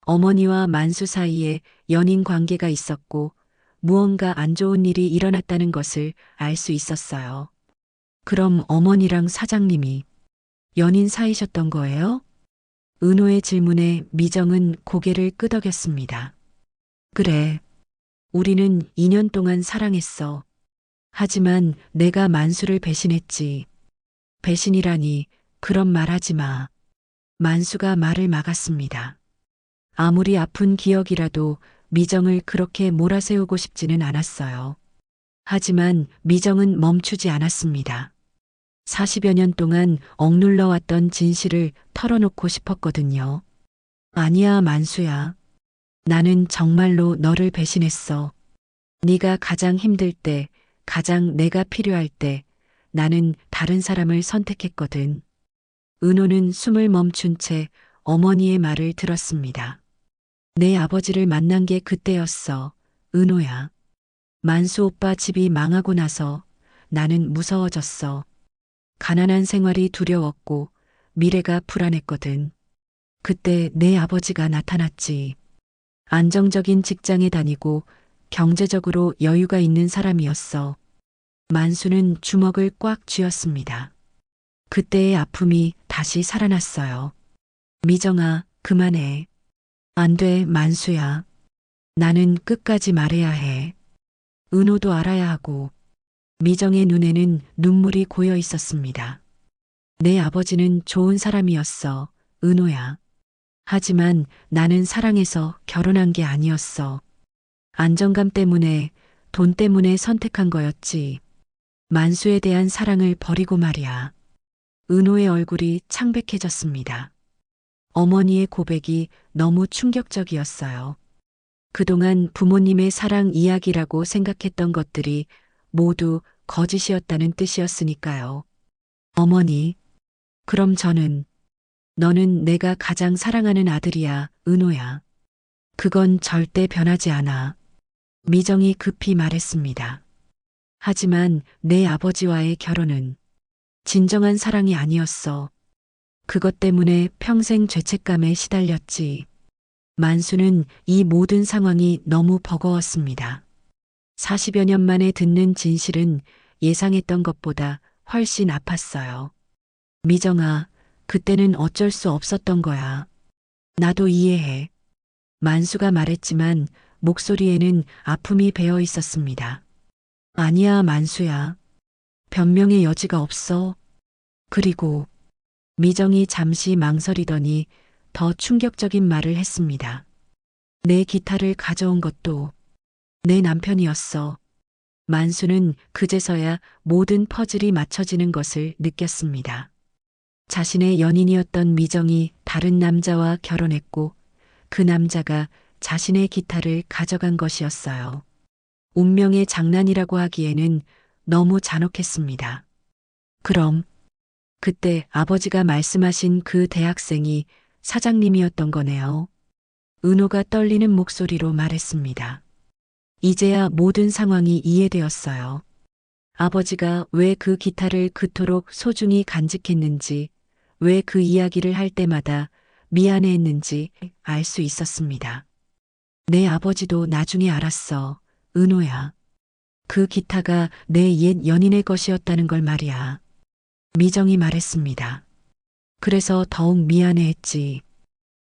어머니와 만수 사이에 연인 관계가 있었고 무언가 안 좋은 일이 일어났다는 것을 알 수 있었어요. 그럼 어머니랑 사장님이 연인 사이셨던 거예요? 은호의 질문에 미정은 고개를 끄덕였습니다. 그래. 우리는 2년 동안 사랑했어. 하지만 내가 만수를 배신했지. 배신이라니 그런 말 하지 마. 만수가 말을 막았습니다. 아무리 아픈 기억이라도 미정을 그렇게 몰아세우고 싶지는 않았어요. 하지만 미정은 멈추지 않았습니다. 40여 년 동안 억눌러 왔던 진실을 털어놓고 싶었거든요. 아니야, 만수야. 나는 정말로 너를 배신했어. 네가 가장 힘들 때, 가장 내가 필요할 때 나는 다른 사람을 선택했거든. 은호는 숨을 멈춘 채 어머니의 말을 들었습니다. 내 아버지를 만난 게 그때였어, 은호야. 만수 오빠 집이 망하고 나서 나는 무서워졌어. 가난한 생활이 두려웠고 미래가 불안했거든. 그때 내 아버지가 나타났지. 안정적인 직장에 다니고 경제적으로 여유가 있는 사람이었어. 만수는 주먹을 꽉 쥐었습니다. 그때의 아픔이 다시 살아났어요. 미정아, 그만해. 안 돼, 만수야. 나는 끝까지 말해야 해. 은호도 알아야 하고. 미정의 눈에는 눈물이 고여 있었습니다. 내 아버지는 좋은 사람이었어, 은호야. 하지만 나는 사랑해서 결혼한 게 아니었어. 안정감 때문에, 돈 때문에 선택한 거였지. 만수에 대한 사랑을 버리고 말이야. 은호의 얼굴이 창백해졌습니다. 어머니의 고백이 너무 충격적이었어요. 그동안 부모님의 사랑 이야기라고 생각했던 것들이 모두 거짓이었다는 뜻이었으니까요. 어머니, 그럼 너는 내가 가장 사랑하는 아들이야, 은호야. 그건 절대 변하지 않아. 미정이 급히 말했습니다. 하지만 내 아버지와의 결혼은 진정한 사랑이 아니었어. 그것 때문에 평생 죄책감에 시달렸지. 만수는 이 모든 상황이 너무 버거웠습니다. 40여 년 만에 듣는 진실은 예상했던 것보다 훨씬 아팠어요. 미정아, 그때는 어쩔 수 없었던 거야. 나도 이해해. 만수가 말했지만 목소리에는 아픔이 배어 있었습니다. 아니야, 만수야. 변명의 여지가 없어. 그리고 미정이 잠시 망설이더니 더 충격적인 말을 했습니다. 내 기타를 가져온 것도 내 남편이었어. 만수는 그제서야 모든 퍼즐이 맞춰지는 것을 느꼈습니다. 자신의 연인이었던 미정이 다른 남자와 결혼했고 그 남자가 자신의 기타를 가져간 것이었어요. 운명의 장난이라고 하기에는 너무 잔혹했습니다. 그럼 그때 아버지가 말씀하신 그 대학생이 사장님이었던 거네요. 은호가 떨리는 목소리로 말했습니다. 이제야 모든 상황이 이해되었어요. 아버지가 왜 그 기타를 그토록 소중히 간직했는지, 왜 그 이야기를 할 때마다 미안해했는지 알 수 있었습니다. 내 아버지도 나중에 알았어, 은호야. 그 기타가 내 옛 연인의 것이었다는 걸 말이야. 미정이 말했습니다. 그래서 더욱 미안해했지.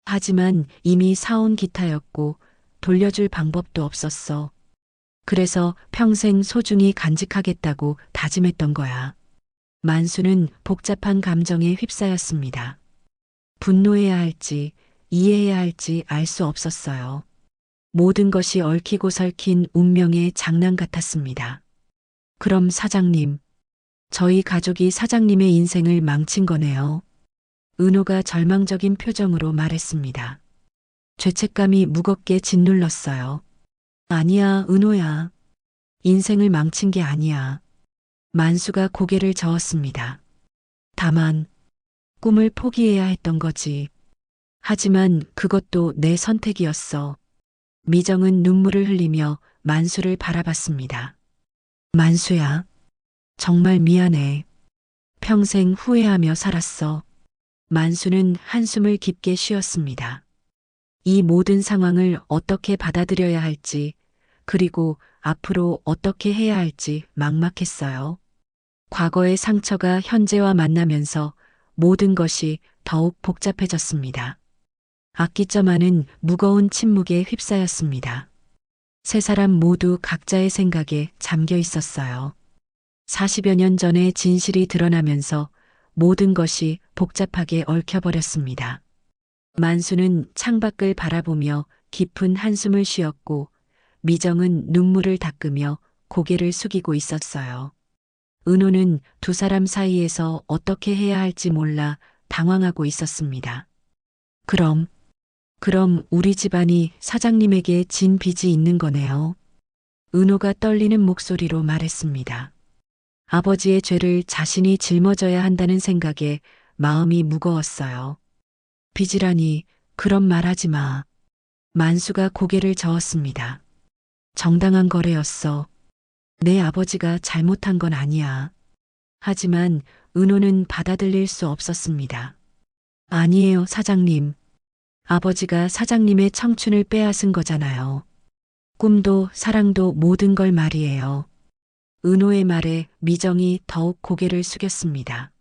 하지만 이미 사온 기타였고 돌려줄 방법도 없었어. 그래서 평생 소중히 간직하겠다고 다짐했던 거야. 만수는 복잡한 감정에 휩싸였습니다. 분노해야 할지 이해해야 할지 알 수 없었어요. 모든 것이 얽히고 설킨 운명의 장난 같았습니다. 그럼 사장님, 저희 가족이 사장님의 인생을 망친 거네요. 은호가 절망적인 표정으로 말했습니다. 죄책감이 무겁게 짓눌렀어요. 아니야, 은호야. 인생을 망친 게 아니야. 만수가 고개를 저었습니다. 다만 꿈을 포기해야 했던 거지. 하지만 그것도 내 선택이었어. 미정은 눈물을 흘리며 만수를 바라봤습니다. 만수야, 정말 미안해. 평생 후회하며 살았어. 만수는 한숨을 깊게 쉬었습니다. 이 모든 상황을 어떻게 받아들여야 할지, 그리고 앞으로 어떻게 해야 할지 막막했어요. 과거의 상처가 현재와 만나면서 모든 것이 더욱 복잡해졌습니다. 아끼점 않은 무거운 침묵에 휩싸였습니다. 세 사람 모두 각자의 생각에 잠겨 있었어요. 40여 년 전의 진실이 드러나면서 모든 것이 복잡하게 얽혀버렸습니다. 만수는 창밖을 바라보며 깊은 한숨을 쉬었고 미정은 눈물을 닦으며 고개를 숙이고 있었어요. 은호는 두 사람 사이에서 어떻게 해야 할지 몰라 당황하고 있었습니다. 그럼 우리 집안이 사장님에게 진 빚이 있는 거네요. 은호가 떨리는 목소리로 말했습니다. 아버지의 죄를 자신이 짊어져야 한다는 생각에 마음이 무거웠어요. 빚이라니 그런 말 하지 마. 만수가 고개를 저었습니다. 정당한 거래였어. 내 아버지가 잘못한 건 아니야. 하지만 은호는 받아들일 수 없었습니다. 아니에요, 사장님. 아버지가 사장님의 청춘을 빼앗은 거잖아요. 꿈도 사랑도 모든 걸 말이에요. 은호의 말에 미정이 더욱 고개를 숙였습니다.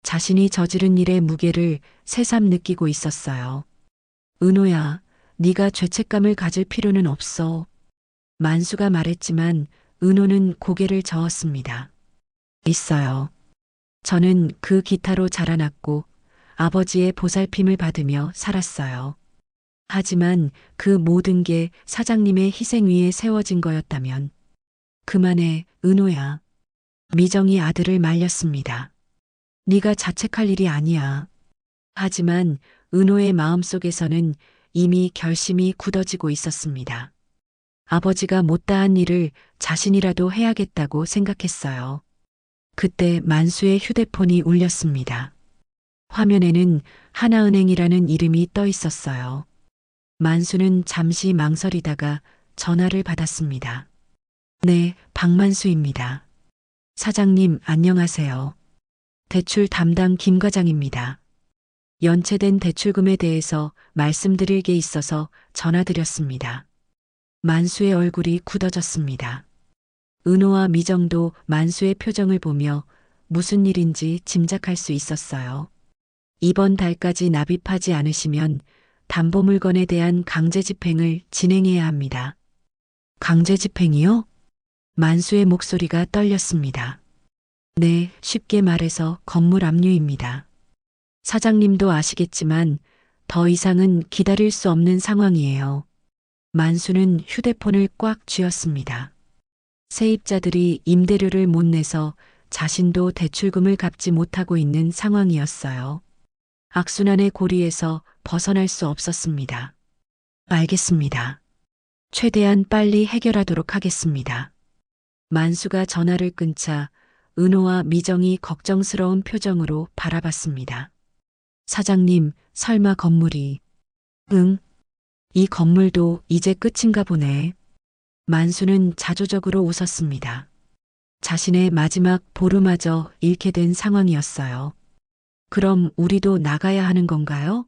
자신이 저지른 일의 무게를 새삼 느끼고 있었어요. 은호야, 네가 죄책감을 가질 필요는 없어. 만수가 말했지만 은호는 고개를 저었습니다. 있어요. 저는 그 기타로 자라났고 아버지의 보살핌을 받으며 살았어요. 하지만 그 모든 게 사장님의 희생 위에 세워진 거였다면 그만해, 은호야. 미정이 아들을 말렸습니다. 네가 자책할 일이 아니야. 하지만 은호의 마음속에서는 이미 결심이 굳어지고 있었습니다. 아버지가 못다한 일을 자신이라도 해야겠다고 생각했어요. 그때 만수의 휴대폰이 울렸습니다. 화면에는 하나은행이라는 이름이 떠 있었어요. 만수는 잠시 망설이다가 전화를 받았습니다. 네, 박만수입니다. 사장님, 안녕하세요. 대출 담당 김 과장입니다. 연체된 대출금에 대해서 말씀드릴 게 있어서 전화드렸습니다. 만수의 얼굴이 굳어졌습니다. 은호와 미정도 만수의 표정을 보며 무슨 일인지 짐작할 수 있었어요. 이번 달까지 납입하지 않으시면 담보물건에 대한 강제집행을 진행해야 합니다. 강제집행이요? 만수의 목소리가 떨렸습니다. 네, 쉽게 말해서 건물 압류입니다. 사장님도 아시겠지만 더 이상은 기다릴 수 없는 상황이에요. 만수는 휴대폰을 꽉 쥐었습니다. 세입자들이 임대료를 못 내서 자신도 대출금을 갚지 못하고 있는 상황이었어요. 악순환의 고리에서 벗어날 수 없었습니다. 알겠습니다. 최대한 빨리 해결하도록 하겠습니다. 만수가 전화를 끊자 은호와 미정이 걱정스러운 표정으로 바라봤습니다. 사장님, 설마 건물이... 응? 이 건물도 이제 끝인가 보네. 만수는 자조적으로 웃었습니다. 자신의 마지막 보루마저 잃게 된 상황이었어요. 그럼 우리도 나가야 하는 건가요?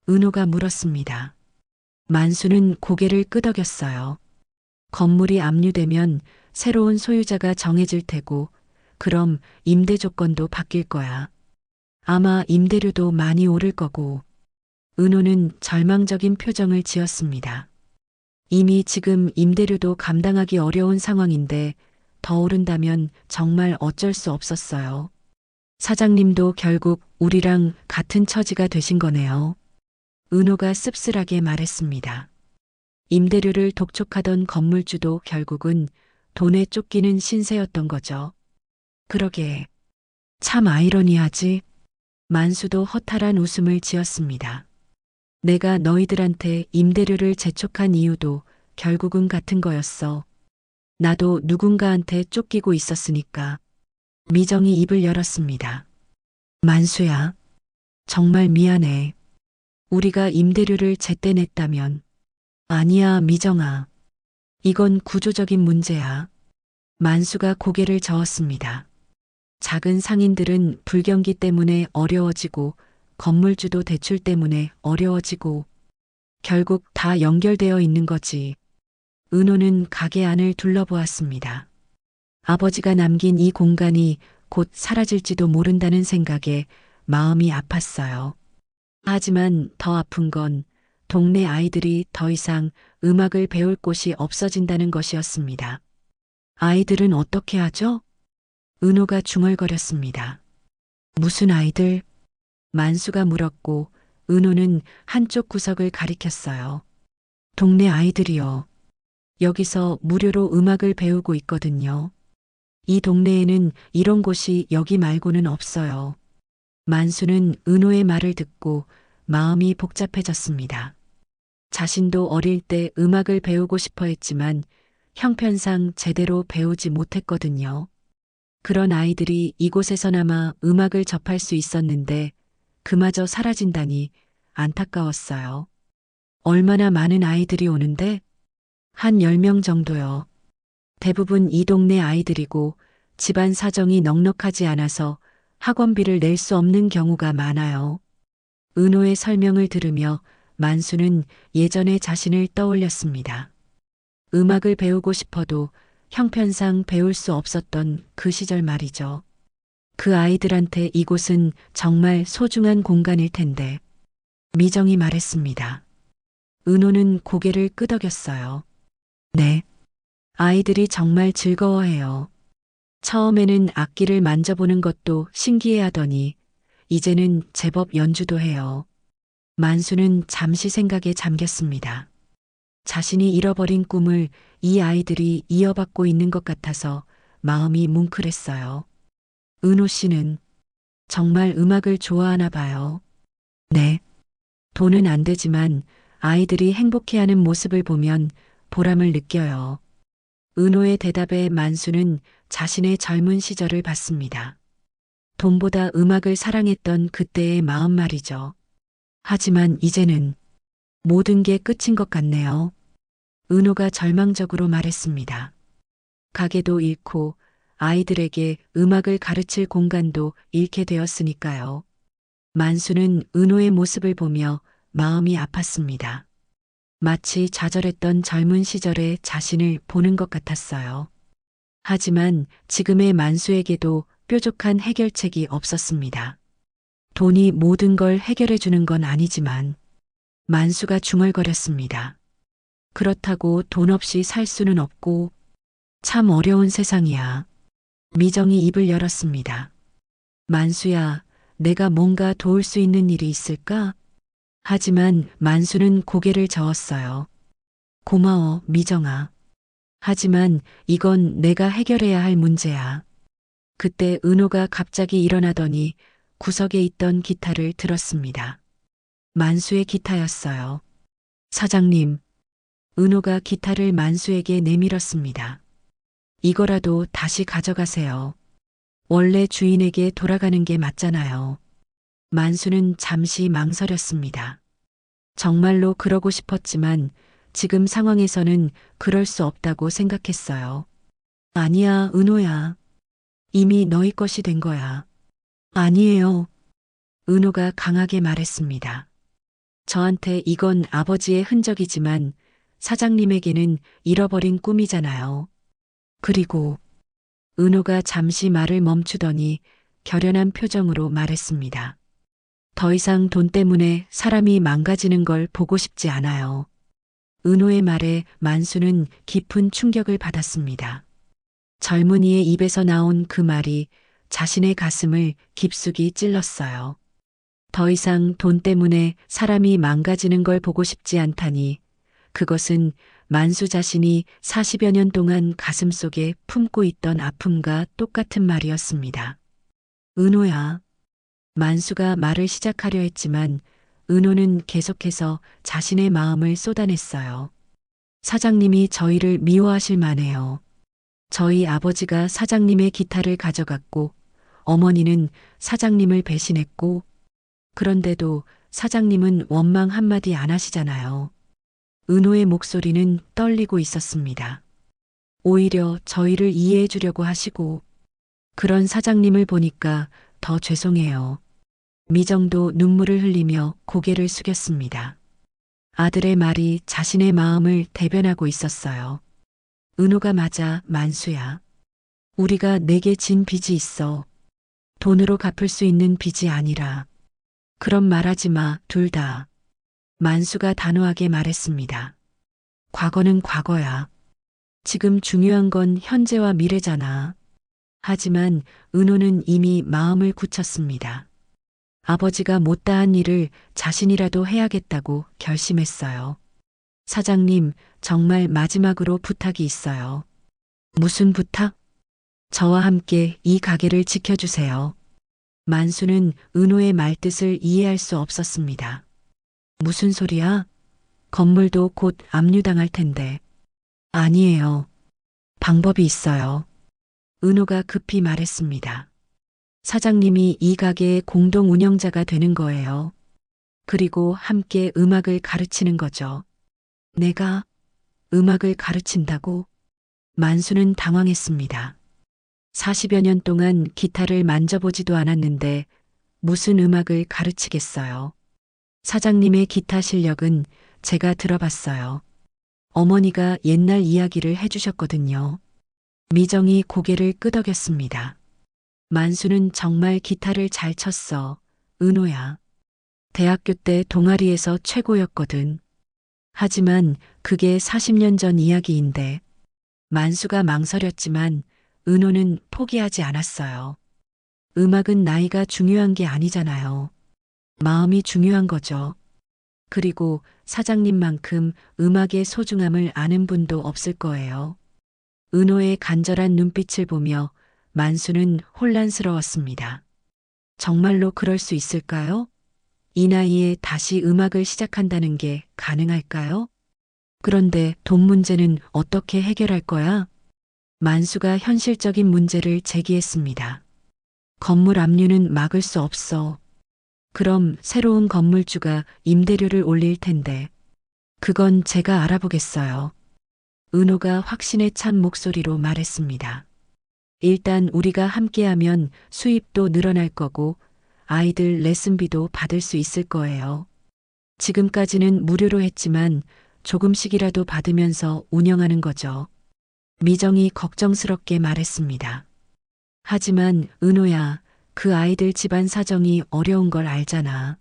은호가 물었습니다. 만수는 고개를 끄덕였어요. 건물이 압류되면 새로운 소유자가 정해질 테고, 그럼 임대 조건도 바뀔 거야. 아마 임대료도 많이 오를 거고. 은호는 절망적인 표정을 지었습니다. 이미 지금 임대료도 감당하기 어려운 상황인데 더 오른다면 정말 어쩔 수 없었어요. 사장님도 결국 우리랑 같은 처지가 되신 거네요. 은호가 씁쓸하게 말했습니다. 임대료를 독촉하던 건물주도 결국은 돈에 쫓기는 신세였던 거죠. 그러게. 참 아이러니하지. 만수도 허탈한 웃음을 지었습니다. 내가 너희들한테 임대료를 재촉한 이유도 결국은 같은 거였어. 나도 누군가한테 쫓기고 있었으니까. 미정이 입을 열었습니다. 만수야, 정말 미안해. 우리가 임대료를 제때 냈다면. 아니야, 미정아. 이건 구조적인 문제야. 만수가 고개를 저었습니다. 작은 상인들은 불경기 때문에 어려워지고 건물주도 대출 때문에 어려워지고 결국 다 연결되어 있는 거지. 은호는 가게 안을 둘러보았습니다. 아버지가 남긴 이 공간이 곧 사라질지도 모른다는 생각에 마음이 아팠어요. 하지만 더 아픈 건 동네 아이들이 더 이상 음악을 배울 곳이 없어진다는 것이었습니다. 아이들은 어떻게 하죠? 은호가 중얼거렸습니다. 무슨 아이들? 만수가 물었고 은호는 한쪽 구석을 가리켰어요. 동네 아이들이요. 여기서 무료로 음악을 배우고 있거든요. 이 동네에는 이런 곳이 여기 말고는 없어요. 만수는 은호의 말을 듣고 마음이 복잡해졌습니다. 자신도 어릴 때 음악을 배우고 싶어 했지만 형편상 제대로 배우지 못했거든요. 그런 아이들이 이곳에서나마 음악을 접할 수 있었는데 그마저 사라진다니 안타까웠어요. 얼마나 많은 아이들이 오는데? 한 10명 정도요. 대부분 이 동네 아이들이고 집안 사정이 넉넉하지 않아서 학원비를 낼 수 없는 경우가 많아요. 은호의 설명을 들으며 만수는 예전의 자신을 떠올렸습니다. 음악을 배우고 싶어도 형편상 배울 수 없었던 그 시절 말이죠. 그 아이들한테 이곳은 정말 소중한 공간일 텐데. 미정이 말했습니다. 은호는 고개를 끄덕였어요. 네. 아이들이 정말 즐거워해요. 처음에는 악기를 만져보는 것도 신기해하더니 이제는 제법 연주도 해요. 만수는 잠시 생각에 잠겼습니다. 자신이 잃어버린 꿈을 이 아이들이 이어받고 있는 것 같아서 마음이 뭉클했어요. 은호 씨는 정말 음악을 좋아하나 봐요. 네. 돈은 안 되지만 아이들이 행복해하는 모습을 보면 보람을 느껴요. 은호의 대답에 만수는 자신의 젊은 시절을 봤습니다. 돈보다 음악을 사랑했던 그때의 마음 말이죠. 하지만 이제는 모든 게 끝인 것 같네요. 은호가 절망적으로 말했습니다. 가게도 잃고 아이들에게 음악을 가르칠 공간도 잃게 되었으니까요. 만수는 은호의 모습을 보며 마음이 아팠습니다. 마치 좌절했던 젊은 시절의 자신을 보는 것 같았어요. 하지만 지금의 만수에게도 뾰족한 해결책이 없었습니다. 돈이 모든 걸 해결해 주는 건 아니지만 만수가 중얼거렸습니다. 그렇다고 돈 없이 살 수는 없고 참 어려운 세상이야. 미정이 입을 열었습니다. 만수야, 내가 뭔가 도울 수 있는 일이 있을까? 하지만 만수는 고개를 저었어요. 고마워, 미정아. 하지만 이건 내가 해결해야 할 문제야. 그때 은호가 갑자기 일어나더니 구석에 있던 기타를 들었습니다. 만수의 기타였어요. 사장님, 은호가 기타를 만수에게 내밀었습니다. 이거라도 다시 가져가세요. 원래 주인에게 돌아가는 게 맞잖아요. 만수는 잠시 망설였습니다. 정말로 그러고 싶었지만 지금 상황에서는 그럴 수 없다고 생각했어요. 아니야, 은호야. 이미 너희 것이 된 거야. 아니에요. 은호가 강하게 말했습니다. 저한테 이건 아버지의 흔적이지만 사장님에게는 잃어버린 꿈이잖아요. 그리고 은호가 잠시 말을 멈추더니 결연한 표정으로 말했습니다. 더 이상 돈 때문에 사람이 망가지는 걸 보고 싶지 않아요. 은호의 말에 만수는 깊은 충격을 받았습니다. 젊은이의 입에서 나온 그 말이 자신의 가슴을 깊숙이 찔렀어요. 더 이상 돈 때문에 사람이 망가지는 걸 보고 싶지 않다니 그것은 만수 자신이 40여 년 동안 가슴속에 품고 있던 아픔과 똑같은 말이었습니다. 은호야. 만수가 말을 시작하려 했지만 은호는 계속해서 자신의 마음을 쏟아냈어요. 사장님이 저희를 미워하실 만해요. 저희 아버지가 사장님의 기타를 가져갔고 어머니는 사장님을 배신했고 그런데도 사장님은 원망 한마디 안 하시잖아요. 은호의 목소리는 떨리고 있었습니다. 오히려 저희를 이해해 주려고 하시고 그런 사장님을 보니까 더 죄송해요. 미정도 눈물을 흘리며 고개를 숙였습니다. 아들의 말이 자신의 마음을 대변하고 있었어요. 은호가 맞아, 만수야. 우리가 내게 진 빚이 있어. 돈으로 갚을 수 있는 빚이 아니라. 그런 말하지 마, 둘 다. 만수가 단호하게 말했습니다. 과거는 과거야. 지금 중요한 건 현재와 미래잖아. 하지만 은호는 이미 마음을 굳혔습니다. 아버지가 못다한 일을 자신이라도 해야겠다고 결심했어요. 사장님, 정말 마지막으로 부탁이 있어요. 무슨 부탁? 저와 함께 이 가게를 지켜주세요. 만수는 은호의 말뜻을 이해할 수 없었습니다. 무슨 소리야? 건물도 곧 압류당할 텐데. 아니에요. 방법이 있어요. 은호가 급히 말했습니다. 사장님이 이 가게의 공동 운영자가 되는 거예요. 그리고 함께 음악을 가르치는 거죠. 내가 음악을 가르친다고? 만수는 당황했습니다. 40여 년 동안 기타를 만져보지도 않았는데 무슨 음악을 가르치겠어요. 사장님의 기타 실력은 제가 들어봤어요. 어머니가 옛날 이야기를 해주셨거든요. 미정이 고개를 끄덕였습니다. 만수는 정말 기타를 잘 쳤어, 은호야. 대학교 때 동아리에서 최고였거든. 하지만 그게 40년 전 이야기인데 만수가 망설였지만 은호는 포기하지 않았어요. 음악은 나이가 중요한 게 아니잖아요. 마음이 중요한 거죠. 그리고 사장님만큼 음악의 소중함을 아는 분도 없을 거예요. 은호의 간절한 눈빛을 보며 만수는 혼란스러웠습니다. 정말로 그럴 수 있을까요? 이 나이에 다시 음악을 시작한다는 게 가능할까요? 그런데 돈 문제는 어떻게 해결할 거야? 만수가 현실적인 문제를 제기했습니다. 건물 압류는 막을 수 없어. 그럼 새로운 건물주가 임대료를 올릴 텐데. 그건 제가 알아보겠어요. 은호가 확신에 찬 목소리로 말했습니다. 일단 우리가 함께하면 수입도 늘어날 거고 아이들 레슨비도 받을 수 있을 거예요. 지금까지는 무료로 했지만 조금씩이라도 받으면서 운영하는 거죠. 미정이 걱정스럽게 말했습니다. 하지만 은호야, 그 아이들 집안 사정이 어려운 걸 알잖아.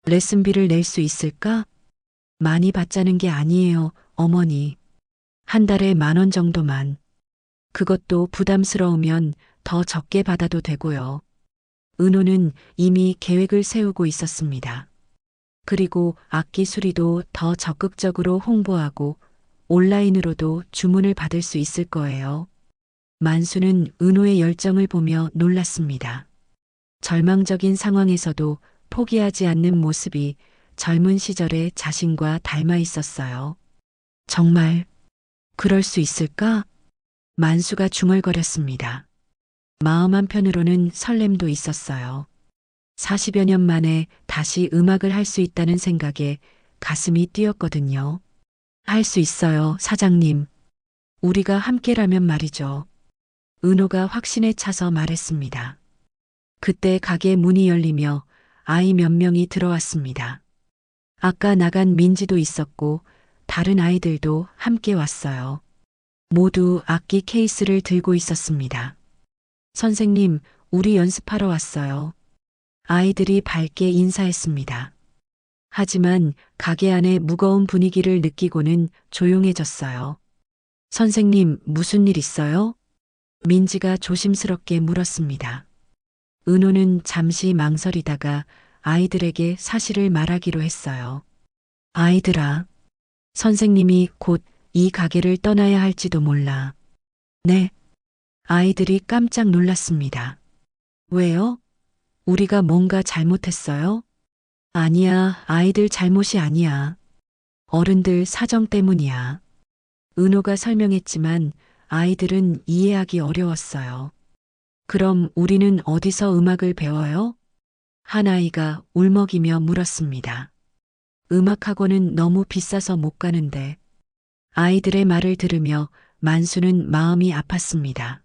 레슨비를 낼 수 있을까? 많이 받자는 게 아니에요, 어머니. 한 달에 10,000원 정도만. 그것도 부담스러우면 더 적게 받아도 되고요. 은호는 이미 계획을 세우고 있었습니다. 그리고 악기 수리도 더 적극적으로 홍보하고 온라인으로도 주문을 받을 수 있을 거예요. 만수는 은호의 열정을 보며 놀랐습니다. 절망적인 상황에서도 포기하지 않는 모습이 젊은 시절의 자신과 닮아 있었어요. 정말 그럴 수 있을까? 만수가 중얼거렸습니다. 마음 한편으로는 설렘도 있었어요. 40여 년 만에 다시 음악을 할 수 있다는 생각에 가슴이 뛰었거든요. 할 수 있어요, 사장님. 우리가 함께라면 말이죠. 은호가 확신에 차서 말했습니다. 그때 가게 문이 열리며 아이 몇 명이 들어왔습니다. 아까 나간 민지도 있었고 다른 아이들도 함께 왔어요. 모두 악기 케이스를 들고 있었습니다. 선생님, 우리 연습하러 왔어요. 아이들이 밝게 인사했습니다. 하지만 가게 안의 무거운 분위기를 느끼고는 조용해졌어요. 선생님, 무슨 일 있어요? 민지가 조심스럽게 물었습니다. 은호는 잠시 망설이다가 아이들에게 사실을 말하기로 했어요. 아이들아, 선생님이 곧 이 가게를 떠나야 할지도 몰라. 네. 아이들이 깜짝 놀랐습니다. 왜요? 우리가 뭔가 잘못했어요? 아니야, 아이들 잘못이 아니야. 어른들 사정 때문이야. 은호가 설명했지만 아이들은 이해하기 어려웠어요. 그럼 우리는 어디서 음악을 배워요? 한 아이가 울먹이며 물었습니다. 음악학원은 너무 비싸서 못 가는데. 아이들의 말을 들으며 만수는 마음이 아팠습니다.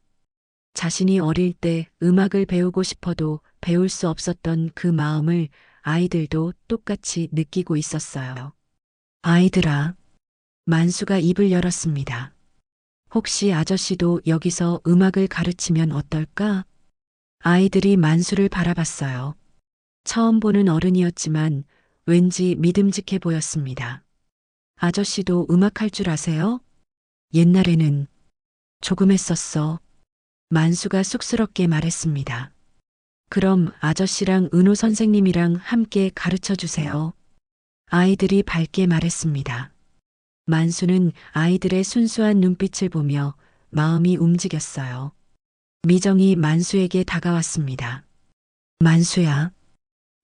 자신이 어릴 때 음악을 배우고 싶어도 배울 수 없었던 그 마음을 아이들도 똑같이 느끼고 있었어요. 아이들아, 만수가 입을 열었습니다. 혹시 아저씨도 여기서 음악을 가르치면 어떨까? 아이들이 만수를 바라봤어요. 처음 보는 어른이었지만 왠지 믿음직해 보였습니다. 아저씨도 음악할 줄 아세요? 옛날에는 조금 했었어. 만수가 쑥스럽게 말했습니다. 그럼 아저씨랑 은호 선생님이랑 함께 가르쳐 주세요. 아이들이 밝게 말했습니다. 만수는 아이들의 순수한 눈빛을 보며 마음이 움직였어요. 미정이 만수에게 다가왔습니다. 만수야,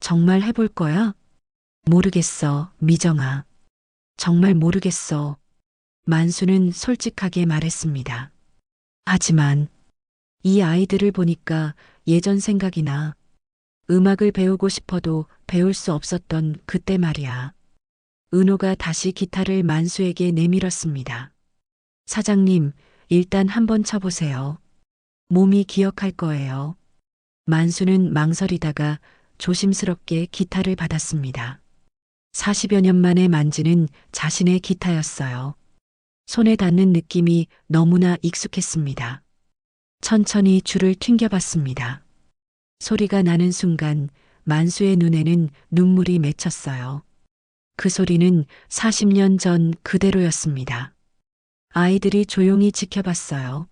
정말 해볼 거야? 모르겠어, 미정아. 정말 모르겠어. 만수는 솔직하게 말했습니다. 하지만 이 아이들을 보니까 예전 생각이 나. 음악을 배우고 싶어도 배울 수 없었던 그때 말이야. 은호가 다시 기타를 만수에게 내밀었습니다. 사장님, 일단 한번 쳐보세요. 몸이 기억할 거예요. 만수는 망설이다가 조심스럽게 기타를 받았습니다. 40여 년 만에 만지는 자신의 기타였어요. 손에 닿는 느낌이 너무나 익숙했습니다. 천천히 줄을 튕겨봤습니다. 소리가 나는 순간 만수의 눈에는 눈물이 맺혔어요. 그 소리는 40년 전 그대로였습니다. 아이들이 조용히 지켜봤어요.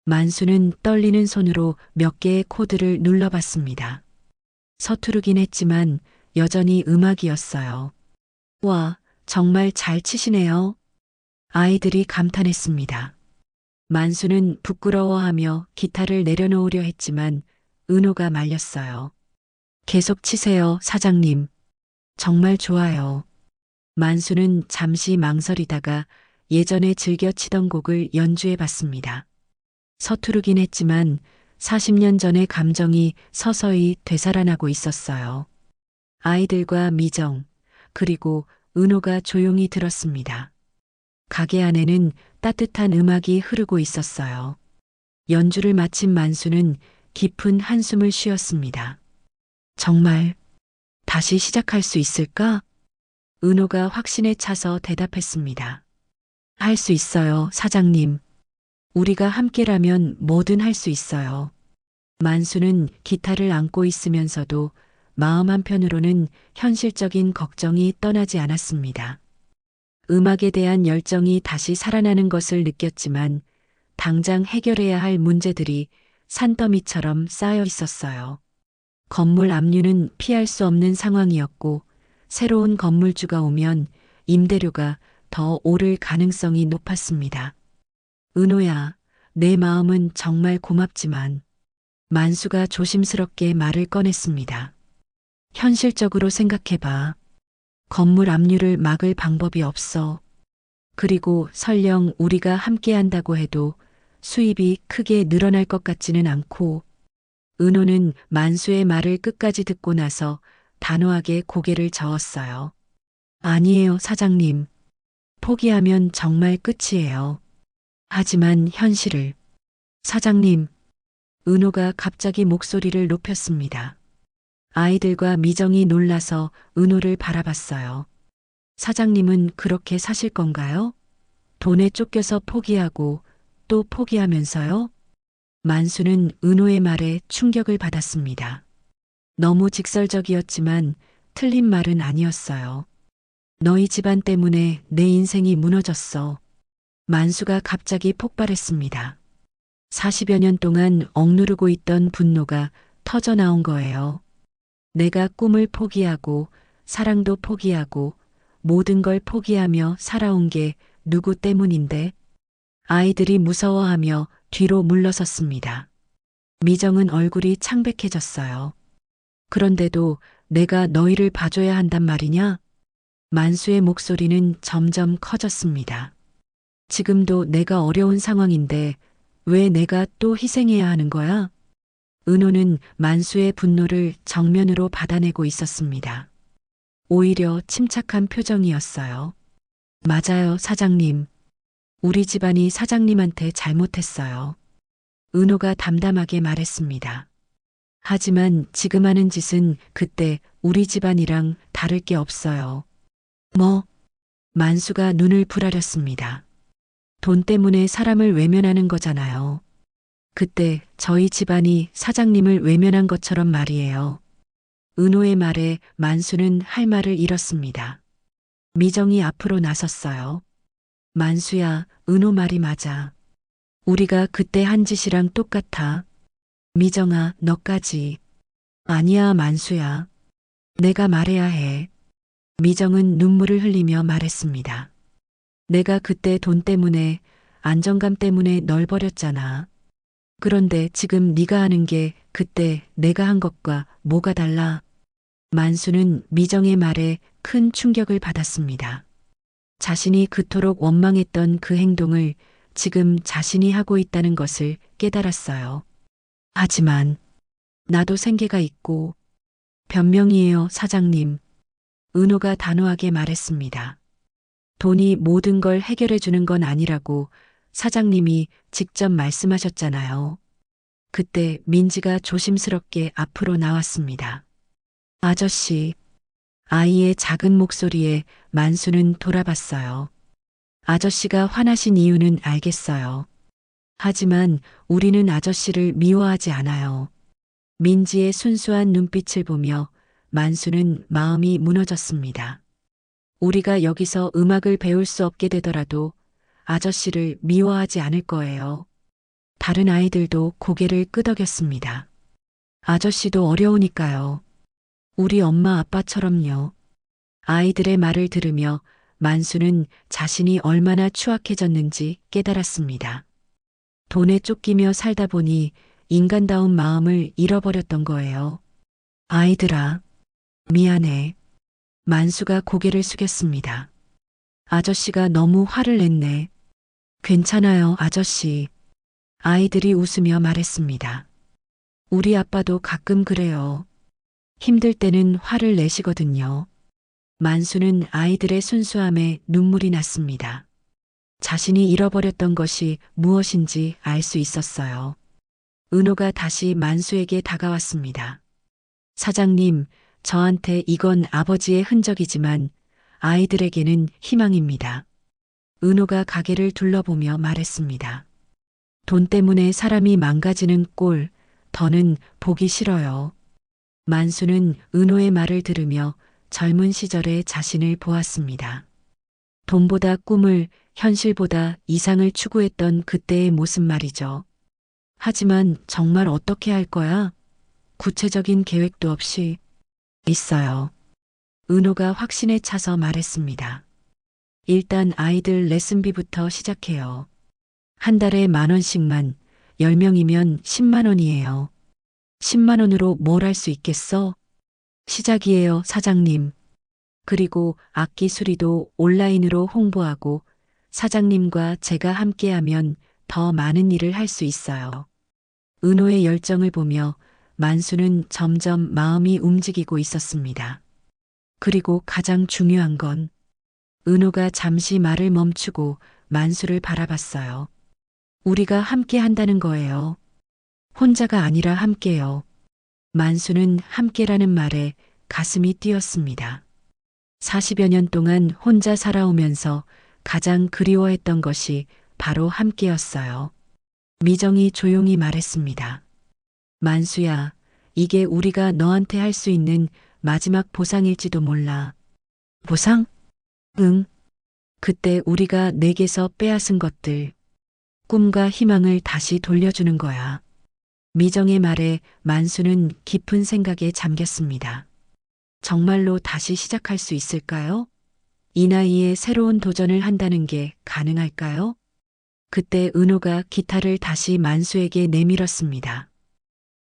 만수는 떨리는 손으로 몇 개의 코드를 눌러봤습니다. 서투르긴 했지만 여전히 음악이었어요. 와, 정말 잘 치시네요. 아이들이 감탄했습니다. 만수는 부끄러워하며 기타를 내려놓으려 했지만 은호가 말렸어요. 계속 치세요, 사장님. 정말 좋아요. 만수는 잠시 망설이다가 예전에 즐겨 치던 곡을 연주해 봤습니다. 서투르긴 했지만 40년 전의 감정이 서서히 되살아나고 있었어요. 아이들과 미정, 그리고 은호가 조용히 들었습니다. 가게 안에는 따뜻한 음악이 흐르고 있었어요. 연주를 마친 만수는 깊은 한숨을 쉬었습니다. 정말 다시 시작할 수 있을까? 은호가 확신에 차서 대답했습니다. 할 수 있어요, 사장님. 우리가 함께라면 뭐든 할 수 있어요. 만수는 기타를 안고 있으면서도 마음 한편으로는 현실적인 걱정이 떠나지 않았습니다. 음악에 대한 열정이 다시 살아나는 것을 느꼈지만 당장 해결해야 할 문제들이 산더미처럼 쌓여 있었어요. 건물 압류는 피할 수 없는 상황이었고 새로운 건물주가 오면 임대료가 더 오를 가능성이 높았습니다. 은호야, 내 마음은 정말 고맙지만 만수가 조심스럽게 말을 꺼냈습니다. 현실적으로 생각해봐. 건물 압류를 막을 방법이 없어. 그리고 설령 우리가 함께 한다고 해도 수입이 크게 늘어날 것 같지는 않고 은호는 만수의 말을 끝까지 듣고 나서 단호하게 고개를 저었어요. 아니에요, 사장님. 포기하면 정말 끝이에요. 하지만 현실을. 사장님. 은호가 갑자기 목소리를 높였습니다. 아이들과 미정이 놀라서 은호를 바라봤어요. 사장님은 그렇게 사실 건가요? 돈에 쫓겨서 포기하고 또 포기하면서요? 만수는 은호의 말에 충격을 받았습니다. 너무 직설적이었지만 틀린 말은 아니었어요. 너희 집안 때문에 내 인생이 무너졌어. 만수가 갑자기 폭발했습니다. 40여 년 동안 억누르고 있던 분노가 터져 나온 거예요. 내가 꿈을 포기하고 사랑도 포기하고 모든 걸 포기하며 살아온 게 누구 때문인데? 아이들이 무서워하며 뒤로 물러섰습니다. 미정은 얼굴이 창백해졌어요. 그런데도 내가 너희를 봐줘야 한단 말이냐? 만수의 목소리는 점점 커졌습니다. 지금도 내가 어려운 상황인데 왜 내가 또 희생해야 하는 거야? 은호는 만수의 분노를 정면으로 받아내고 있었습니다. 오히려 침착한 표정이었어요. 맞아요, 사장님. 우리 집안이 사장님한테 잘못했어요. 은호가 담담하게 말했습니다. 하지만 지금 하는 짓은 그때 우리 집안이랑 다를 게 없어요. 뭐? 만수가 눈을 부라렸습니다. 돈 때문에 사람을 외면하는 거잖아요. 그때 저희 집안이 사장님을 외면한 것처럼 말이에요. 은호의 말에 만수는 할 말을 잃었습니다. 미정이 앞으로 나섰어요. 만수야, 은호 말이 맞아. 우리가 그때 한 짓이랑 똑같아. 미정아, 너까지. 아니야, 만수야. 내가 말해야 해. 미정은 눈물을 흘리며 말했습니다. 내가 그때 돈 때문에, 안정감 때문에 널 버렸잖아. 그런데 지금 네가 하는 게 그때 내가 한 것과 뭐가 달라? 만수는 미정의 말에 큰 충격을 받았습니다. 자신이 그토록 원망했던 그 행동을 지금 자신이 하고 있다는 것을 깨달았어요. 하지만 나도 생계가 있고 변명이에요, 사장님. 은호가 단호하게 말했습니다. 돈이 모든 걸 해결해 주는 건 아니라고 사장님이 직접 말씀하셨잖아요. 그때 민지가 조심스럽게 앞으로 나왔습니다. 아저씨. 아이의 작은 목소리에 만수는 돌아봤어요. 아저씨가 화나신 이유는 알겠어요. 하지만 우리는 아저씨를 미워하지 않아요. 민지의 순수한 눈빛을 보며 만수는 마음이 무너졌습니다. 우리가 여기서 음악을 배울 수 없게 되더라도 아저씨를 미워하지 않을 거예요. 다른 아이들도 고개를 끄덕였습니다. 아저씨도 어려우니까요. 우리 엄마 아빠처럼요. 아이들의 말을 들으며 만수는 자신이 얼마나 추악해졌는지 깨달았습니다. 돈에 쫓기며 살다 보니 인간다운 마음을 잃어버렸던 거예요. 아이들아, 미안해. 만수가 고개를 숙였습니다. 아저씨가 너무 화를 냈네. 괜찮아요, 아저씨. 아이들이 웃으며 말했습니다. 우리 아빠도 가끔 그래요. 힘들 때는 화를 내시거든요. 만수는 아이들의 순수함에 눈물이 났습니다. 자신이 잃어버렸던 것이 무엇인지 알 수 있었어요. 은호가 다시 만수에게 다가왔습니다. 사장님, 저한테 이건 아버지의 흔적이지만 아이들에게는 희망입니다. 은호가 가게를 둘러보며 말했습니다. 돈 때문에 사람이 망가지는 꼴, 더는 보기 싫어요. 만수는 은호의 말을 들으며 젊은 시절의 자신을 보았습니다. 돈보다 꿈을, 현실보다 이상을 추구했던 그때의 모습 말이죠. 하지만 정말 어떻게 할 거야? 구체적인 계획도 없이 있어요. 은호가 확신에 차서 말했습니다. 일단 아이들 레슨비부터 시작해요. 한 달에 10,000원씩만, 10명이면 10만 원이에요. 10만 원으로 뭘 할 수 있겠어? 시작이에요, 사장님. 그리고 악기 수리도 온라인으로 홍보하고 사장님과 제가 함께하면 더 많은 일을 할 수 있어요. 은호의 열정을 보며 만수는 점점 마음이 움직이고 있었습니다. 그리고 가장 중요한 건 은호가 잠시 말을 멈추고 만수를 바라봤어요. 우리가 함께 한다는 거예요. 혼자가 아니라 함께요. 만수는 함께라는 말에 가슴이 뛰었습니다. 40여 년 동안 혼자 살아오면서 가장 그리워했던 것이 바로 함께였어요. 미정이 조용히 말했습니다. 만수야, 이게 우리가 너한테 할 수 있는 마지막 보상일지도 몰라. 보상? 응. 그때 우리가 내게서 빼앗은 것들, 꿈과 희망을 다시 돌려주는 거야. 미정의 말에 만수는 깊은 생각에 잠겼습니다. 정말로 다시 시작할 수 있을까요? 이 나이에 새로운 도전을 한다는 게 가능할까요? 그때 은호가 기타를 다시 만수에게 내밀었습니다.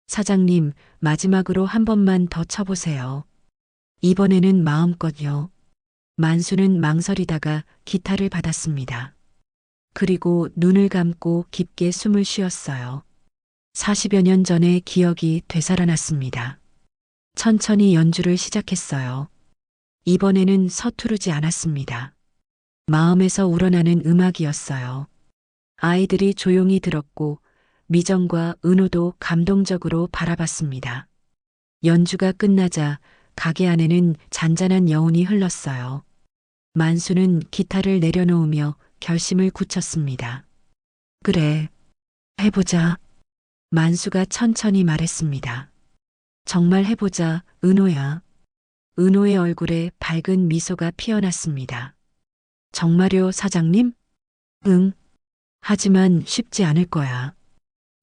사장님, 마지막으로 한 번만 더 쳐보세요. 이번에는 마음껏요. 만수는 망설이다가 기타를 받았습니다. 그리고 눈을 감고 깊게 숨을 쉬었어요. 40여 년 전의 기억이 되살아났습니다. 천천히 연주를 시작했어요. 이번에는 서투르지 않았습니다. 마음에서 우러나는 음악이었어요. 아이들이 조용히 들었고 미정과 은호도 감동적으로 바라봤습니다. 연주가 끝나자 가게 안에는 잔잔한 여운이 흘렀어요. 만수는 기타를 내려놓으며 결심을 굳혔습니다. 그래, 해보자. 만수가 천천히 말했습니다. 정말 해보자, 은호야. 은호의 얼굴에 밝은 미소가 피어났습니다. 정말요, 사장님? 응. 하지만 쉽지 않을 거야.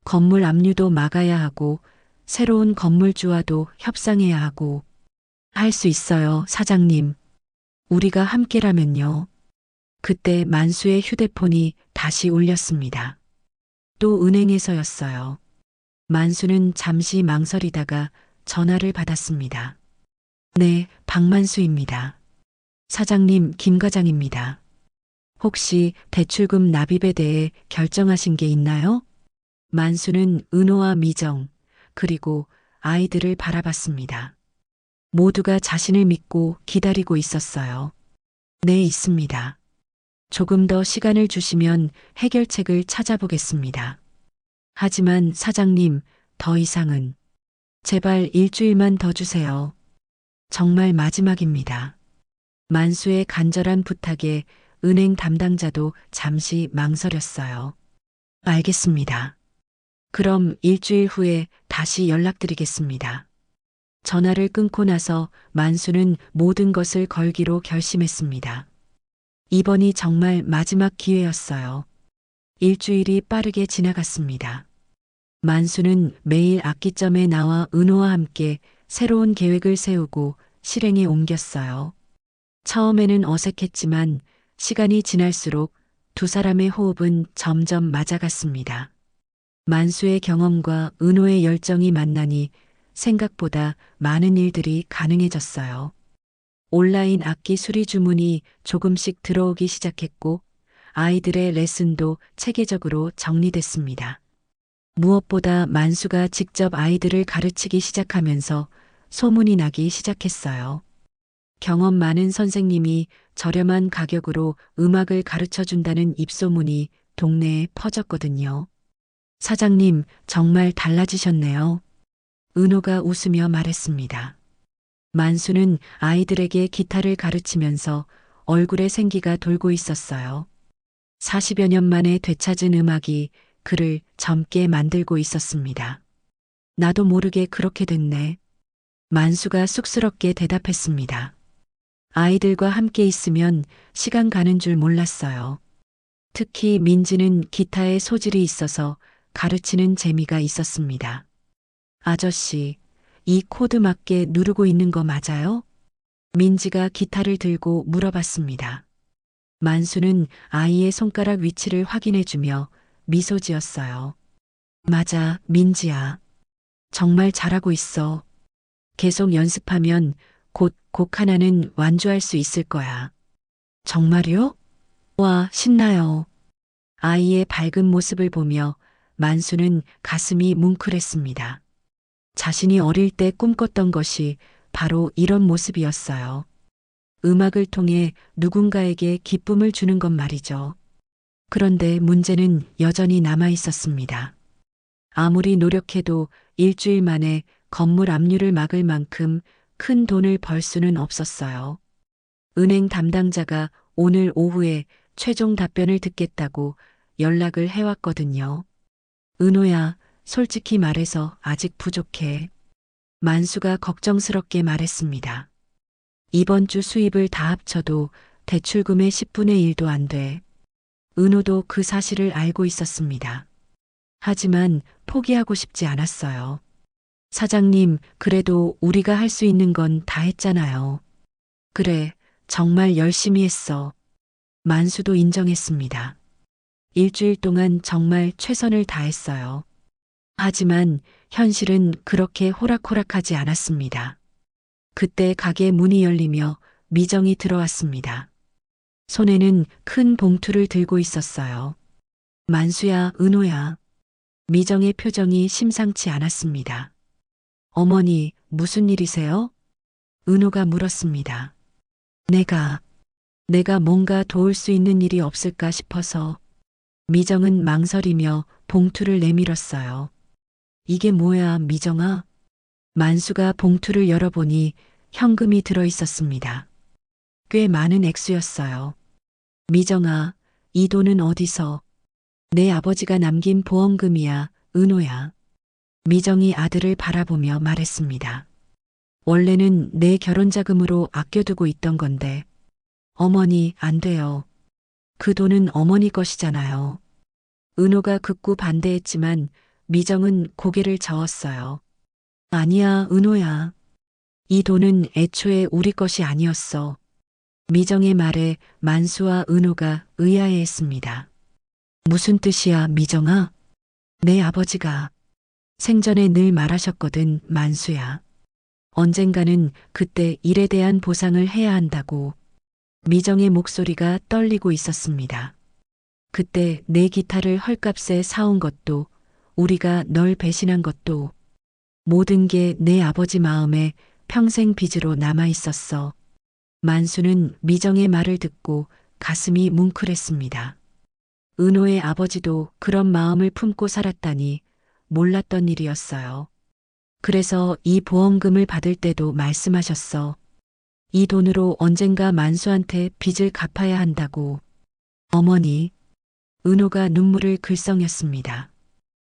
건물 압류도 막아야 하고 새로운 건물주와도 협상해야 하고 할 수 있어요, 사장님. 우리가 함께라면요. 그때 만수의 휴대폰이 다시 울렸습니다. 또 은행에서였어요. 만수는 잠시 망설이다가 전화를 받았습니다. 네, 박만수입니다. 사장님, 김 과장입니다. 혹시 대출금 납입에 대해 결정하신 게 있나요? 만수는 은호와 미정, 그리고 아이들을 바라봤습니다. 모두가 자신을 믿고 기다리고 있었어요. 네, 있습니다. 조금 더 시간을 주시면 해결책을 찾아보겠습니다. 하지만 사장님, 더 이상은 제발 일주일만 더 주세요. 정말 마지막입니다. 만수의 간절한 부탁에 은행 담당자도 잠시 망설였어요. 알겠습니다. 그럼 일주일 후에 다시 연락드리겠습니다. 전화를 끊고 나서 만수는 모든 것을 걸기로 결심했습니다. 이번이 정말 마지막 기회였어요. 일주일이 빠르게 지나갔습니다. 만수는 매일 악기점에 나와 은호와 함께 새로운 계획을 세우고 실행에 옮겼어요. 처음에는 어색했지만 시간이 지날수록 두 사람의 호흡은 점점 맞아갔습니다. 만수의 경험과 은호의 열정이 만나니 생각보다 많은 일들이 가능해졌어요. 온라인 악기 수리 주문이 조금씩 들어오기 시작했고 아이들의 레슨도 체계적으로 정리됐습니다. 무엇보다 만수가 직접 아이들을 가르치기 시작하면서 소문이 나기 시작했어요. 경험 많은 선생님이 저렴한 가격으로 음악을 가르쳐 준다는 입소문이 동네에 퍼졌거든요. 사장님, 정말 달라지셨네요. 은호가 웃으며 말했습니다. 만수는 아이들에게 기타를 가르치면서 얼굴에 생기가 돌고 있었어요. 40여 년 만에 되찾은 음악이 그를 젊게 만들고 있었습니다. 나도 모르게 그렇게 됐네. 만수가 쑥스럽게 대답했습니다. 아이들과 함께 있으면 시간 가는 줄 몰랐어요. 특히 민지는 기타에 소질이 있어서 가르치는 재미가 있었습니다. 아저씨, 이 코드 맞게 누르고 있는 거 맞아요? 민지가 기타를 들고 물어봤습니다. 만수는 아이의 손가락 위치를 확인해주며 미소 지었어요. 맞아, 민지야. 정말 잘하고 있어. 계속 연습하면 곧 곡 하나는 완주할 수 있을 거야. 정말요? 와, 신나요. 아이의 밝은 모습을 보며 만수는 가슴이 뭉클했습니다. 자신이 어릴 때 꿈꿨던 것이 바로 이런 모습이었어요. 음악을 통해 누군가에게 기쁨을 주는 것 말이죠. 그런데 문제는 여전히 남아 있었습니다. 아무리 노력해도 일주일 만에 건물 압류를 막을 만큼 큰 돈을 벌 수는 없었어요. 은행 담당자가 오늘 오후에 최종 답변을 듣겠다고 연락을 해왔거든요. 은호야, 솔직히 말해서 아직 부족해. 만수가 걱정스럽게 말했습니다. 이번 주 수입을 다 합쳐도 대출금의 10분의 1도 안 돼. 은호도 그 사실을 알고 있었습니다. 하지만 포기하고 싶지 않았어요. 사장님, 그래도 우리가 할 수 있는 건 다 했잖아요. 그래, 정말 열심히 했어. 만수도 인정했습니다. 일주일 동안 정말 최선을 다했어요. 하지만 현실은 그렇게 호락호락하지 않았습니다. 그때 가게 문이 열리며 미정이 들어왔습니다. 손에는 큰 봉투를 들고 있었어요. 만수야, 은호야. 미정의 표정이 심상치 않았습니다. 어머니, 무슨 일이세요? 은호가 물었습니다. 내가 뭔가 도울 수 있는 일이 없을까 싶어서. 미정은 망설이며 봉투를 내밀었어요. 이게 뭐야, 미정아? 만수가 봉투를 열어보니 현금이 들어 있었습니다. 꽤 많은 액수였어요. 미정아, 이 돈은 어디서? 내 아버지가 남긴 보험금이야, 은호야. 미정이 아들을 바라보며 말했습니다. 원래는 내 결혼자금으로 아껴두고 있던 건데. 어머니, 안 돼요. 그 돈은 어머니 것이잖아요. 은호가 극구 반대했지만 미정은 고개를 저었어요. 아니야, 은호야. 이 돈은 애초에 우리 것이 아니었어. 미정의 말에 만수와 은호가 의아해했습니다. 무슨 뜻이야, 미정아? 내 아버지가 생전에 늘 말하셨거든, 만수야. 언젠가는 그때 일에 대한 보상을 해야 한다고. 미정의 목소리가 떨리고 있었습니다. 그때 내 기타를 헐값에 사온 것도, 우리가 널 배신한 것도, 모든 게 내 아버지 마음에 평생 빚으로 남아 있었어. 만수는 미정의 말을 듣고 가슴이 뭉클했습니다. 은호의 아버지도 그런 마음을 품고 살았다니 몰랐던 일이었어요. 그래서 이 보험금을 받을 때도 말씀하셨어. 이 돈으로 언젠가 만수한테 빚을 갚아야 한다고. 어머니, 은호가 눈물을 글썽였습니다.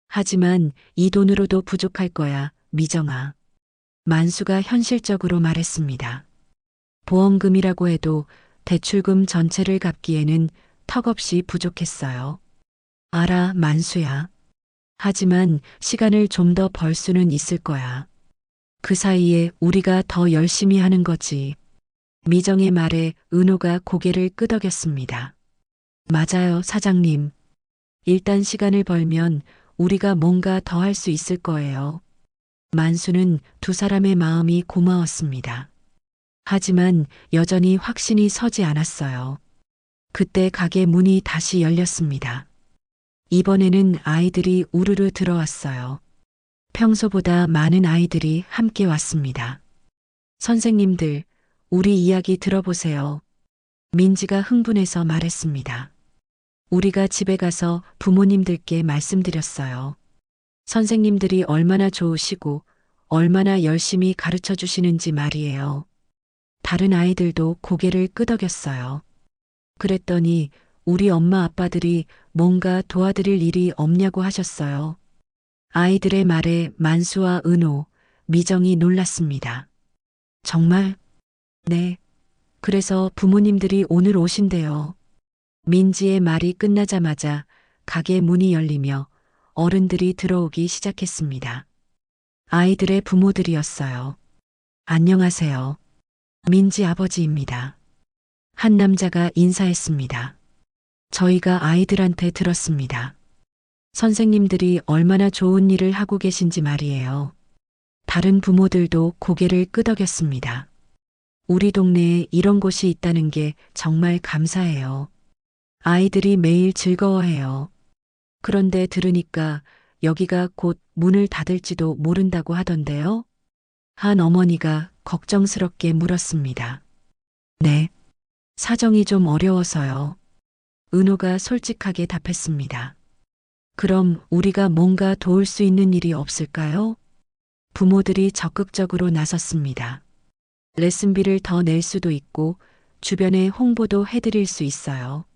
하지만 이 돈으로도 부족할 거야, 미정아. 만수가 현실적으로 말했습니다. 보험금이라고 해도 대출금 전체를 갚기에는 턱없이 부족했어요. 알아, 만수야. 하지만 시간을 좀 더 벌 수는 있을 거야. 그 사이에 우리가 더 열심히 하는 거지. 미정의 말에 은호가 고개를 끄덕였습니다. 맞아요, 사장님. 일단 시간을 벌면 우리가 뭔가 더 할 수 있을 거예요. 만수는 두 사람의 마음이 고마웠습니다. 하지만 여전히 확신이 서지 않았어요. 그때 가게 문이 다시 열렸습니다. 이번에는 아이들이 우르르 들어왔어요. 평소보다 많은 아이들이 함께 왔습니다. 선생님들, 우리 이야기 들어보세요. 민지가 흥분해서 말했습니다. 우리가 집에 가서 부모님들께 말씀드렸어요. 선생님들이 얼마나 좋으시고 얼마나 열심히 가르쳐 주시는지 말이에요. 다른 아이들도 고개를 끄덕였어요. 그랬더니 우리 엄마 아빠들이 뭔가 도와드릴 일이 없냐고 하셨어요. 아이들의 말에 만수와 은호, 미정이 놀랐습니다. 정말? 네. 그래서 부모님들이 오늘 오신대요. 민지의 말이 끝나자마자 가게 문이 열리며 어른들이 들어오기 시작했습니다. 아이들의 부모들이었어요. 안녕하세요. 민지 아버지입니다. 한 남자가 인사했습니다. 저희가 아이들한테 들었습니다. 선생님들이 얼마나 좋은 일을 하고 계신지 말이에요. 다른 부모들도 고개를 끄덕였습니다. 우리 동네에 이런 곳이 있다는 게 정말 감사해요. 아이들이 매일 즐거워해요. 그런데 들으니까 여기가 곧 문을 닫을지도 모른다고 하던데요. 한 어머니가 걱정스럽게 물었습니다. 네. 사정이 좀 어려워서요. 은호가 솔직하게 답했습니다. 그럼 우리가 뭔가 도울 수 있는 일이 없을까요? 부모들이 적극적으로 나섰습니다. 레슨비를 더 낼 수도 있고 주변에 홍보도 해드릴 수 있어요.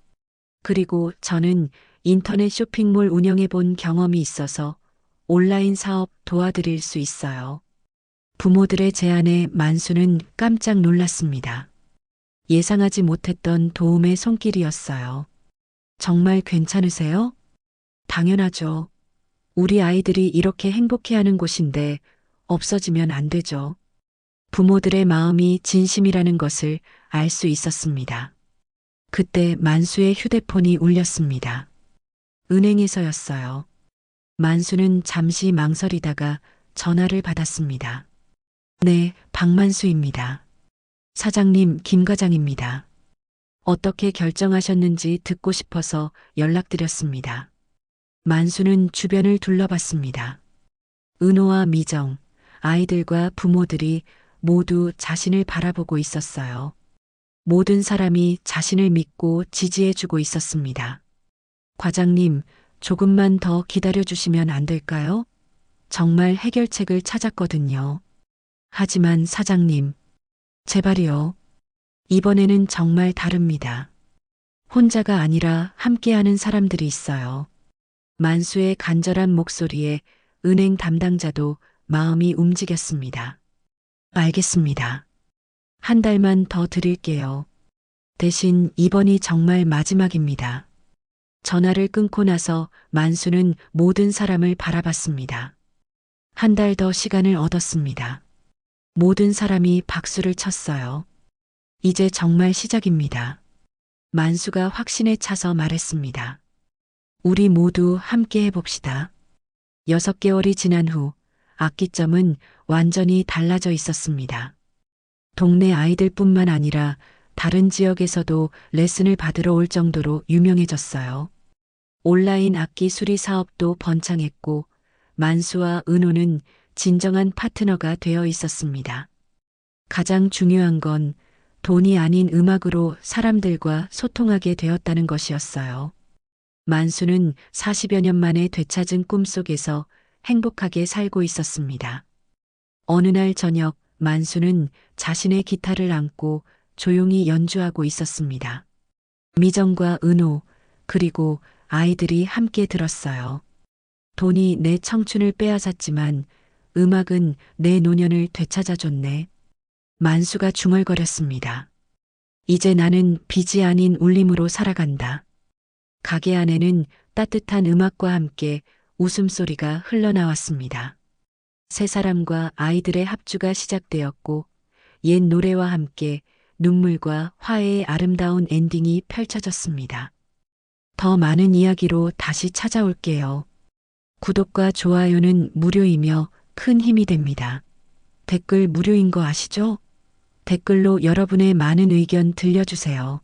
그리고 저는 인터넷 쇼핑몰 운영해 본 경험이 있어서 온라인 사업 도와드릴 수 있어요. 부모들의 제안에 만수는 깜짝 놀랐습니다. 예상하지 못했던 도움의 손길이었어요. 정말 괜찮으세요? 당연하죠. 우리 아이들이 이렇게 행복해하는 곳인데 없어지면 안 되죠. 부모들의 마음이 진심이라는 것을 알 수 있었습니다. 그때 만수의 휴대폰이 울렸습니다. 은행에서였어요. 만수는 잠시 망설이다가 전화를 받았습니다. 네, 박만수입니다. 사장님, 김 과장입니다. 어떻게 결정하셨는지 듣고 싶어서 연락드렸습니다. 만수는 주변을 둘러봤습니다. 은호와 미정, 아이들과 부모들이 모두 자신을 바라보고 있었어요. 모든 사람이 자신을 믿고 지지해주고 있었습니다. 과장님, 조금만 더 기다려주시면 안 될까요? 정말 해결책을 찾았거든요. 하지만 사장님, 제발이요. 이번에는 정말 다릅니다. 혼자가 아니라 함께하는 사람들이 있어요. 만수의 간절한 목소리에 은행 담당자도 마음이 움직였습니다. 알겠습니다. 한 달만 더 드릴게요. 대신 이번이 정말 마지막입니다. 전화를 끊고 나서 만수는 모든 사람을 바라봤습니다. 한 달 더 시간을 얻었습니다. 모든 사람이 박수를 쳤어요. 이제 정말 시작입니다. 만수가 확신에 차서 말했습니다. 우리 모두 함께 해봅시다. 6개월이 지난 후 악기점은 완전히 달라져 있었습니다. 동네 아이들뿐만 아니라 다른 지역에서도 레슨을 받으러 올 정도로 유명해졌어요. 온라인 악기 수리 사업도 번창했고 만수와 은호는 진정한 파트너가 되어 있었습니다. 가장 중요한 건 돈이 아닌 음악으로 사람들과 소통하게 되었다는 것이었어요. 만수는 40여 년 만에 되찾은 꿈속에서 행복하게 살고 있었습니다. 어느 날 저녁 만수는 자신의 기타를 안고 조용히 연주하고 있었습니다. 미정과 은호 그리고 아이들이 함께 들었어요. 돈이 내 청춘을 빼앗았지만 음악은 내 노년을 되찾아줬네. 만수가 중얼거렸습니다. 이제 나는 빚이 아닌 울림으로 살아간다. 가게 안에는 따뜻한 음악과 함께 웃음소리가 흘러나왔습니다. 세 사람과 아이들의 합주가 시작되었고 옛 노래와 함께 눈물과 화해의 아름다운 엔딩이 펼쳐졌습니다. 더 많은 이야기로 다시 찾아올게요. 구독과 좋아요는 무료이며 큰 힘이 됩니다. 댓글 무료인 거 아시죠? 댓글로 여러분의 많은 의견 들려주세요.